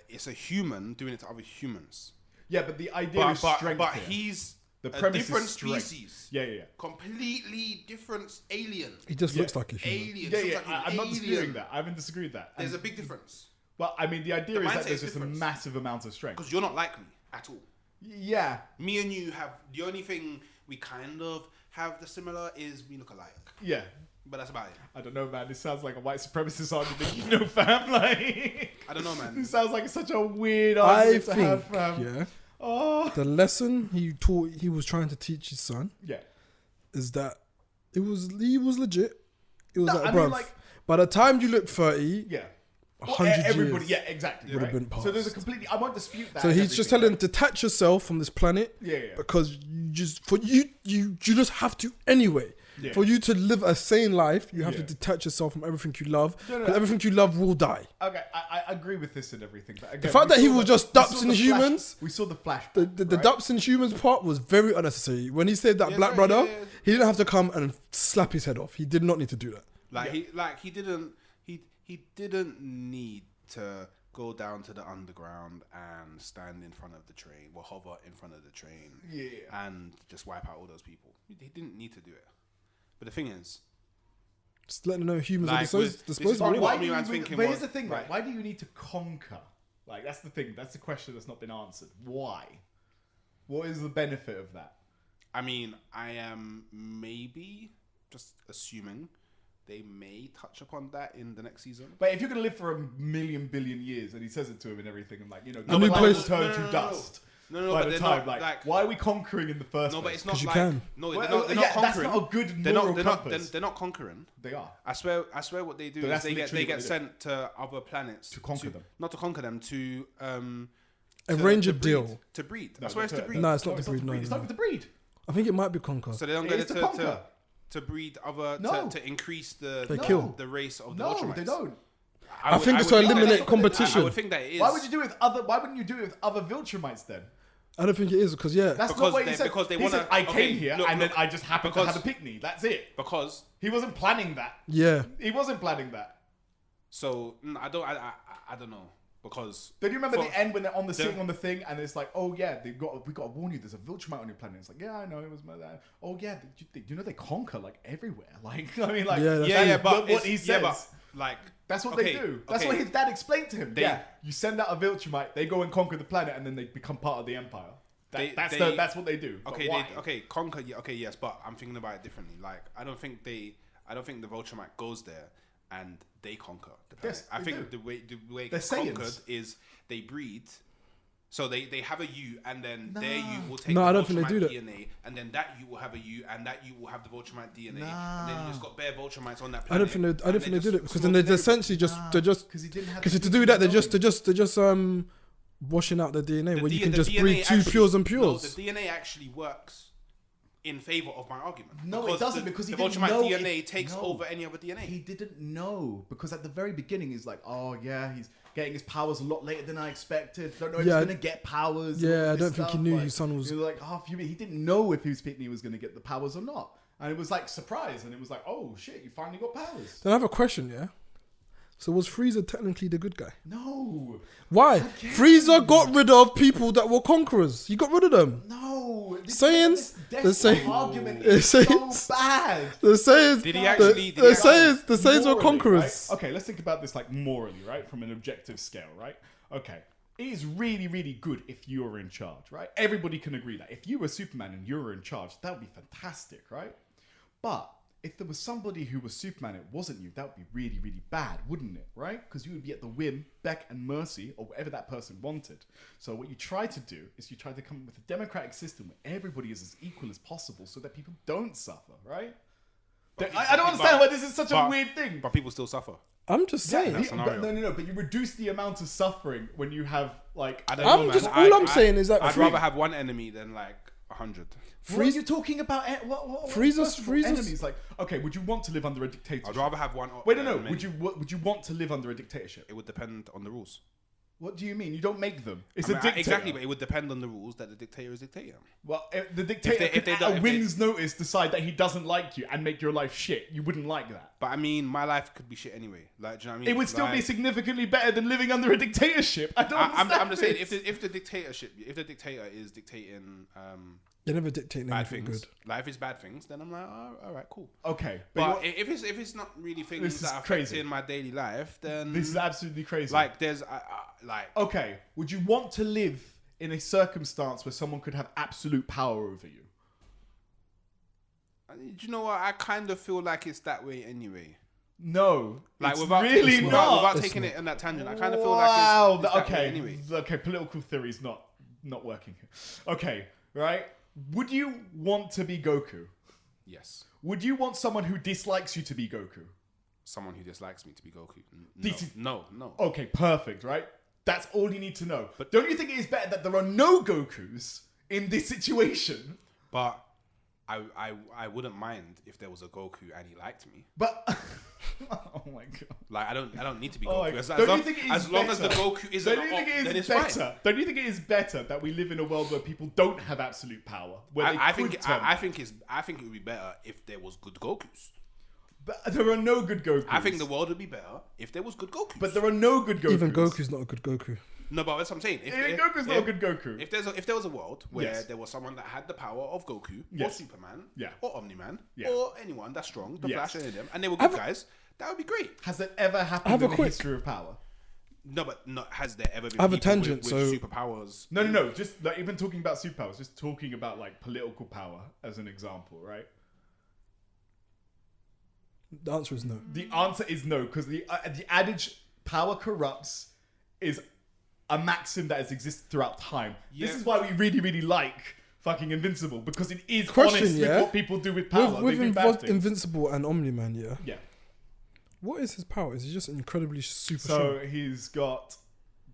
It's a human doing it to other humans, Yeah, but the idea is strength but here. he's The a premise is different strength. species. Yeah. Completely different alien. he just looks like a human. Alien. Yeah, Looks yeah. like an I'm not alien. disputing that. I haven't disagreed with that. There's a big difference Well, I mean, the idea The is that mindset there's is just different. a massive amount of strength. because you're not like me at all. Yeah. Me and you have the only thing we kind of have the similar is we look alike, Yeah. but that's about it. I don't know, man. This sounds like a white supremacist argument, you know, fam. Like, I don't know, man. this sounds like such a weird I argument to have, think, fam. yeah, Oh. the lesson he was trying to teach his son Yeah. is that he was legit. It was No, like, I mean, bruv, like- by the time you look 30, Yeah. 100 everybody, years yeah, exactly. would have right? been So there's a passed. completely. I won't dispute that. So and he's just everything, telling right? detach yourself from this planet. Yeah. Because you just have to anyway. Yeah. For you to live a sane life, you have to Yeah. detach yourself from everything you love. No, Because everything you love will die. Okay, I agree with this and everything. But again, The fact we that he saw was the- just we saw dupes the in flash- humans, We saw the flashback. the right? dupes in humans part was very unnecessary. When he saved that Yeah, black sorry, brother, yeah. he didn't have to come and slap his head off. He did not need to do that. He didn't need to go down to the underground and stand in front of the train or hover in front of the train and just wipe out all those people. He didn't need to do it. But the thing is, Just letting them know humans Like, are this is disposable. probably Why what do you, Omni-Man's thinking but here's was- the thing, right? right. Why do you need to conquer? Like, that's the thing. That's the question that's not been answered. Why? What is the benefit of that? I mean, I am maybe just assuming they may touch upon that in the next season. But if you're going to live for a million billion years, and he says it to him and everything, and like, you know, No, the but planet place- will turn no, to no, no, dust No, by but the they're time. not Like, why are we conquering in the first No, but place? it's not 'Cause you like can. no, Well, they're not yeah, conquering. that's not a good moral compass. They're not conquering. They are. I swear what they do So is that's they literally get what they do. sent to other planets To conquer them. Not to conquer them, to Arrange a breed. deal. To breed. No, I swear it's to breed. No, it's not to breed. No, It's no. not to breed. I think it might be Conquer. So they don't It get is it to conquer. to breed other No. to increase the They kill. the race of the No, Ultramites. they don't. I think it's would to think that eliminate is- competition. I would think that it is. Why would you do it with other? Why wouldn't you do it with other Viltrumites then? I don't think it is because That's Because not what he they- said. because they He wanna- said, I okay, came here look, and look, then I just happened to because- have a picnic. That's it. Because He wasn't planning that. yeah. He wasn't planning that. so I don't know because Then you remember for- the end when they're on the sitting on the thing and it's like, oh yeah, we got to warn you. There's a Viltrumite on your planet. It's like, yeah, I know it was my dad. Oh yeah, you know they conquer like everywhere. Like I mean, like Yeah, that's yeah, true. but what it's- he says. yeah, but like That's what okay, they do. That's okay. what his dad explained to him. They- yeah, you send out a Viltrumite, they go and conquer the planet, and then they become part of the empire. That's what they do. But Okay, why? conquer. Yeah, okay, yes, but I'm thinking about it differently. Like, I don't think the Viltrumite goes there and they conquer the planet. Yes, I they think do. the way They're conquered Saiyans. is they breed So they have a U, and then their U will take No, the I don't think they Viltrumite do that. DNA, and then that U will have a U, and that U will have the Viltrumite DNA, and then you just got bare Viltrumites on that planet. I don't think they did it because then slaughter they're essentially they're just because he didn't have because to do that they're just washing out the DNA where you can just breed two pures and pures. No, the DNA actually works in favor of my argument. No, it doesn't because he the didn't Viltrumite know DNA takes over any other DNA. He didn't know because at the very beginning he's like, oh yeah, he's getting his powers a lot later than I expected. Don't know if he's gonna get powers. Yeah, I don't think he knew his son was. He was like half human. He didn't know if his Pitney was gonna get the powers or not, and it was like surprise, and it was like, oh shit, you finally got powers. Then I have a question, yeah. So was Frieza technically the good guy? No. Why? Again. Frieza got rid of people that were conquerors. He got rid of them. No. Saiyans, the Saiyans, argument is so bad. The Saiyans, Did he actually? the Saiyans were Morally, conquerors. right? Okay, let's think about this like morally, right? From an objective scale, right? Okay. It is really, really good if you are in charge, right? Everybody can agree that. If you were Superman and you were in charge, that would be fantastic, right? But if there was somebody who was Superman, it wasn't you, that would be really, really bad, wouldn't it? Right? Because you would be at the whim, beck, and mercy of whatever that person wanted. So what you try to do is you try to come up with a democratic system where everybody is as equal as possible so that people don't suffer, right? I don't understand why this is such a weird thing. But people still suffer. I'm just saying. But you reduce the amount of suffering when you have like. I don't know, man. I'm saying is that I'd rather have one enemy than like 100. What are you talking about? Frieza's enemies. Like, okay, would you want to live under a dictatorship? I'd rather have one. Wait, no. Would you want to live under a dictatorship? It would depend on the rules. What do you mean? You don't make them. It's a dictator. Exactly, but it would depend on the rules that the dictator is dictating. Well, the dictator could at a wind's notice decide that he doesn't like you and make your life shit. You wouldn't like that. But I mean, my life could be shit anyway. Like, do you know what I mean? It would still be significantly better than living under a dictatorship. I don't understand. I'm just saying, if the dictator is dictating They're never dictating bad anything things, good. like if it's bad things, then I'm like, oh, all right, cool. Okay, But if it's not really things that are affecting my daily life, then this is absolutely crazy. like there's like okay, would you want to live in a circumstance where someone could have absolute power over you? do you know what? I kind of feel like it's that way anyway. No, Like it's without taking it on that tangent, I kind of feel like it's that way anyway. Okay, political theory's not working here. Okay, right? Would you want to be Goku? Yes. Would you want someone who dislikes you to be Goku? Someone who dislikes me to be Goku. No. Okay, perfect, right? That's all you need to know. But don't you think it is better that there are no Gokus in this situation? But I wouldn't mind if there was a Goku and he liked me. But oh my god! Like I don't need to be Oh Goku. As long as the Goku isn't don't you think it then is it's better? fine. Don't you think it is better that we live in a world where people don't have absolute power? Where I think it would be better if there was good Gokus. But there are no good Gokus. I think the world would be better if there was good Gokus. But there are no good Gokus. Even Goku's not a good Goku. No, but that's what I'm saying. Goku's not a good Goku. If there was a world where Yes. there was someone that had the power of Goku or Yes. Superman Yeah. or Omni-Man Yeah. or anyone that's strong, the Yes. Flash, any of them, and they were good guys, that would be great. Has that ever happened have in a the quick- history of power? No, but has there ever been I have a people tangent, with so- superpowers? No. Just like even talking about superpowers, just talking about like political power as an example, right? The answer is no. The answer is no, because the adage "power corrupts" is a maxim that has existed throughout time. Yeah. This is why we really, really like fucking Invincible, because it is Question, honest yeah? with what people do with power. With They do bad things. Invincible and Omni-Man, yeah. Yeah. What is his power? Is he just incredibly super So strong? he's got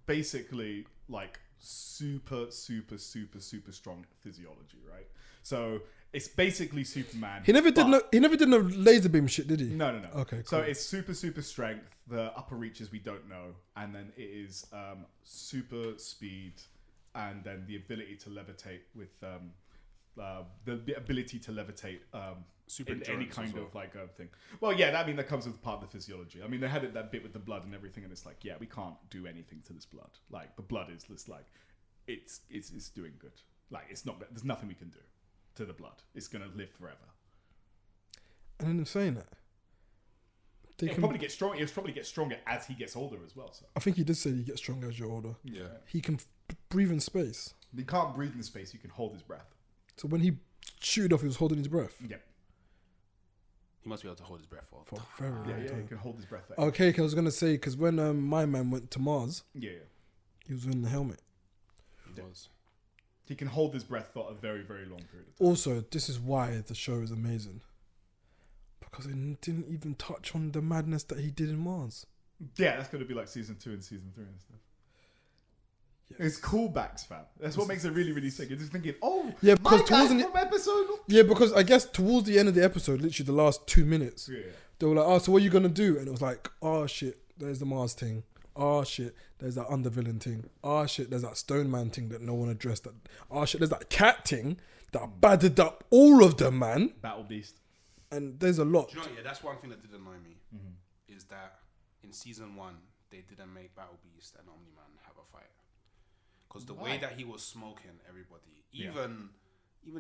basically like super strong physiology, right? So it's basically Superman. He never did no laser beam shit, did he? No. Okay, cool. So it's super strength. The upper reaches we don't know, and then it is super speed, and then the ability to levitate with the ability to levitate Super in any endurance kind as well. of like thing. Well, yeah, I mean that comes with part of the physiology. I mean they had that bit with the blood and everything, and it's like, yeah, we can't do anything to this blood. Like the blood is just like it's doing good. Like it's not. There's nothing we can do to the blood. It's gonna live forever. And then in saying that, It'll probably get strong. It'll probably get stronger as he gets older as well. So I think he did say he gets stronger as you're older. Yeah. He can breathe in space. he can't breathe in space. You can hold his breath. So when he chewed off, he was holding his breath. Yep. He must be able to hold his breath for For a very long Yeah, he time. can hold his breath there. Okay, 'cause I was gonna say, because when my man went to Mars, Yeah. he was wearing the helmet. He was. He can hold his breath for a very, very long period of time. Also, this is why the show is amazing. Because it didn't even touch on the madness that he did in Mars. Yeah, that's going to be like season 2 and season 3 and stuff. Yes. It's callbacks, fam. That's what makes it really, really sick. You're just thinking, oh, Yeah, my because guy towards from the episode... Yeah, because I guess towards the end of the episode, literally the last 2 minutes, Yeah. they were like, "Oh, so what are you gonna do?" And it was like, "Oh shit, there's the Mars thing. Oh shit, there's that undervillain thing. Oh shit, there's that Stone Man thing that no one addressed. That oh shit, there's that cat thing that battered up all of them, man. Battle Beast. And there's a lot. Do you know, yeah, that's one thing that did annoy me. Is that in season 1, they didn't make Battle Beast and Omni-Man have a fight. Because the way that he was smoking everybody, even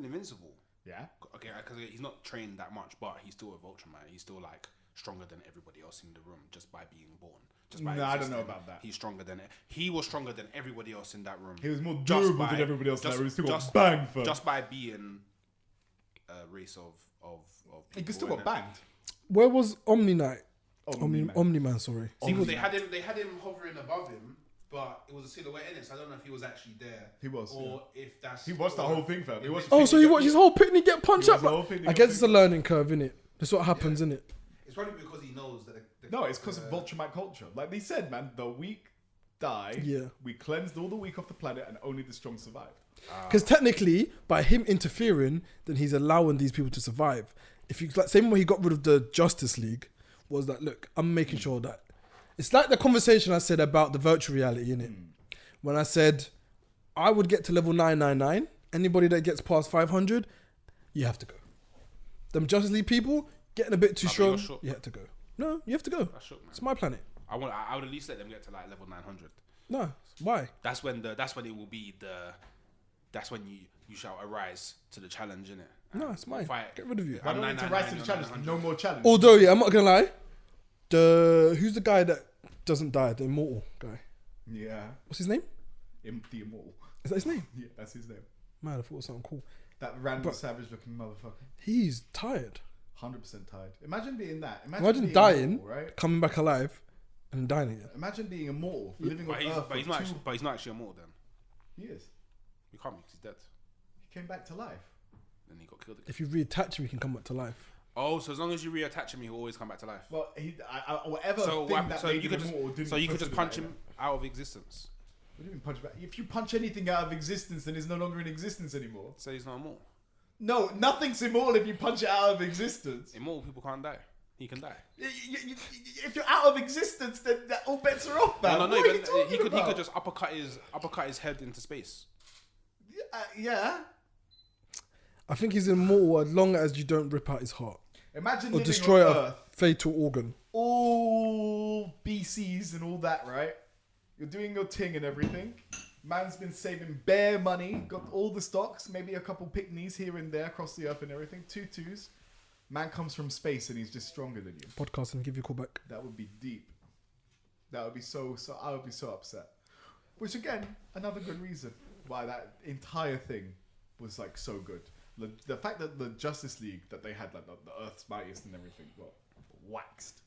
Invincible. Yeah. Okay, because he's not trained that much, but he's still a Ultraman. He's still like stronger than everybody else in the room just by being born. Just by No, I don't existing. know about that. He's stronger than it. He was stronger than everybody else in that room. He was more Just durable by- than everybody else in that just- room. He still got just- banged for. Just by being a race of He people, still got innit? banged. Where was Omni Knight? Omni-Man. Omni-Man, sorry. See, because they had him hovering above him, but it was a silhouette in it, so I don't know if he was actually there. He was, Or if that's... He watched the whole thing, fam. He watched Oh, so you watch his whole picnic get punched He up? watched the whole picnic I get guess it's a picked learning curve, innit? That's what happens, innit? It's probably because he knows that... No, it's because of Ultraman culture. Like they said, man, the weak die. Yeah. We cleansed all the weak off the planet and only the strong survived. Because technically, by him interfering, then he's allowing these people to survive. If you like, same way he got rid of the Justice League, was that look, I'm making sure that it's like the conversation I said about the virtual reality, innit? When I said I would get to level 999, anybody that gets past 500, you have to go. Them Justice League people getting a bit too But strong, you're shook. you have to go. No, you have to go. That's shook, man. It's my planet. I would at least let them get to like level 900. No, why? That's when it will be that's when you shall arise to the challenge, innit? No, it's mine. Fight. Get rid of you. I don't need to rise to the challenge. No more challenge. Although, yeah, I'm not gonna lie. Who's the guy that doesn't die? The immortal guy. Yeah. What's his name? The Immortal. Is that his name? Yeah, that's his name. Man, I thought it was something cool. That random But- savage looking motherfucker. He's tired. 100% tired. Imagine being that. Imagine being dying, immortal, right? coming back alive, and dying again. Imagine being immortal, living on Earth. But he's for not two- actually, but he's not actually immortal then. He is. You can't because he's dead. He came back to life. Then he got killed again. If you reattach him, he can come back to life. Oh, so as long as you reattach him, he'll always come back to life. Well, whatever So thing what, that so made you him could immortal just didn't so you could put just him punch back. him out of existence. What do you mean punch back? If you punch anything out of existence, then it's no longer in existence anymore. So he's not immortal. No, nothing's immortal if you punch it out of existence. Immortal people can't die. He can die. If you're out of existence, then that all bets are off, man. No, What are you but talking he could about? just uppercut his head into space. Yeah. I think he's immortal as long as you don't rip out his heart Imagine or living destroy on a Earth, fatal organ. all BCs and all that, right? You're doing your ting and everything. Man's been saving bare money, got all the stocks, maybe a couple picnics here and there across the earth and everything. 2-2s. Man comes from space and he's just stronger than you. Podcast and give you a call back. That would be deep. That would be so I would be so upset. Which again, another good reason why that entire thing was like so good. The fact that the Justice League that they had, like the Earth's Mightiest and everything, got waxed.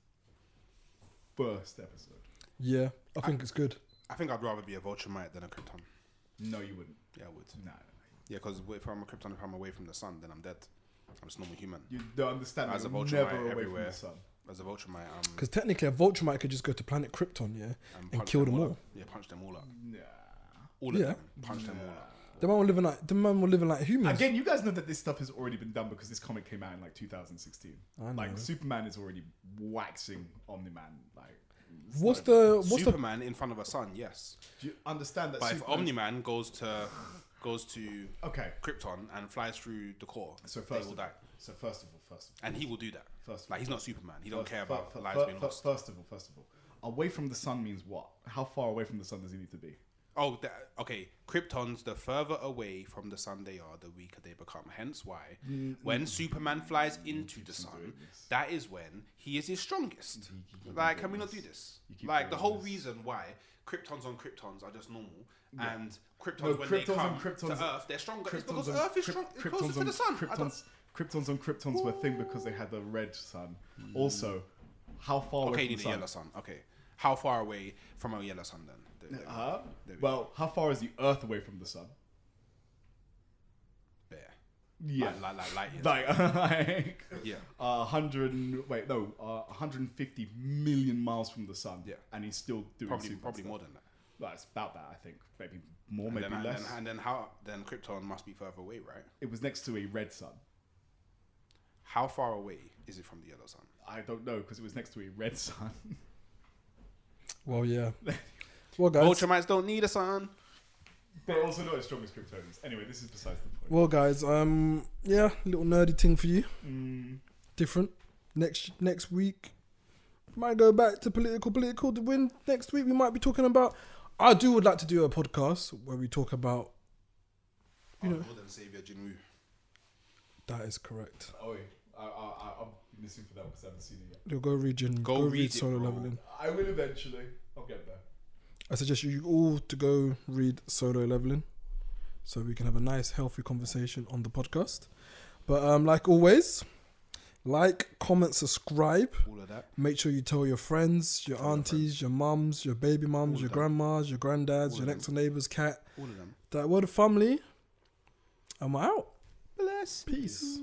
First episode. Yeah, I think it's good. I think I'd rather be a Vulturemite than a Krypton. No, you wouldn't. Yeah, I would. No. Yeah, because if I'm a Krypton, if I'm away from the sun, then I'm dead. I'm just a normal human. You don't understand. As As a you're Vulturemite never away everywhere. from the sun. As a Vulturemite, Because technically, a Vulturemite could just go to planet Krypton, yeah, and punch kill them all. up. Yeah, punch them all up. Nah. All of Yeah. them. Punch them all up. The man will living like humans. Again, you guys know that this stuff has already been done because this comic came out in like 2016. I know. Like Superman is already waxing Omni-Man. Like, it's What's not- the Superman in front of a sun, yes. Do you understand that? But if Superman's- Omni-Man goes to Okay. Krypton and flies through the core, So they first will of die. all, And he will do that. First of Like, all. he's not Superman. He don't First- care fir- about fir- lives fir- being fir- lost. First of all, away from the sun means what? How far away from the sun does he need to be? Oh, okay. Kryptons, the further away from the sun they are, the weaker they become. Hence why, when Superman flies into the sun, that is when he is his strongest. Like, can we not do this? keep Like, the doing whole this. reason why Kryptons on Kryptons are just normal, Yeah. and Kryptons No, when they Kryptons come on Kryptons- to Earth, they're stronger. It's because on- Earth is strong, Kryptons closer to on- the sun. I don't- Kryptons on Kryptons were a thing because they had the red sun. Also, how far away Okay, from you need the a sun? yellow sun. Okay. How far away from a yellow sun then? There we go. Well, how far is the Earth away from the sun? Bare. Yeah, Like light years. like Yeah. 150 million miles from the sun. Yeah. And he's still doing Probably stuff. more than that. Well, it's about that, I think. Maybe more, And maybe then, less. then Krypton must be further away, right? It was next to a red sun. How far away is it from the yellow sun? I don't know because it was next to a red sun. Well, yeah. Well, guys. Ultramites don't need a sun. They're also not as strong as Kryptonians. Anyway, this is besides the point. Well, guys. Yeah, little nerdy thing for you. Different. Next week, might go back to political. To win next week, we might be talking about. would like to do a podcast where we talk about. Lord and Savior Jinwoo. That is correct. Oh, I'm listening for that because I haven't seen it yet. You'll go read read it, Solo bro. Leveling. I will eventually. I'll get there. I suggest you all to go read Solo Leveling, so we can have a nice, healthy conversation on the podcast. But like always, like, comment, subscribe. All of that. Make sure you tell your friends, your aunties, your mums, your baby mums, your grandmas, your granddads, your next door neighbour's cat. All of them. That word of family. And we're out. Bless. Peace.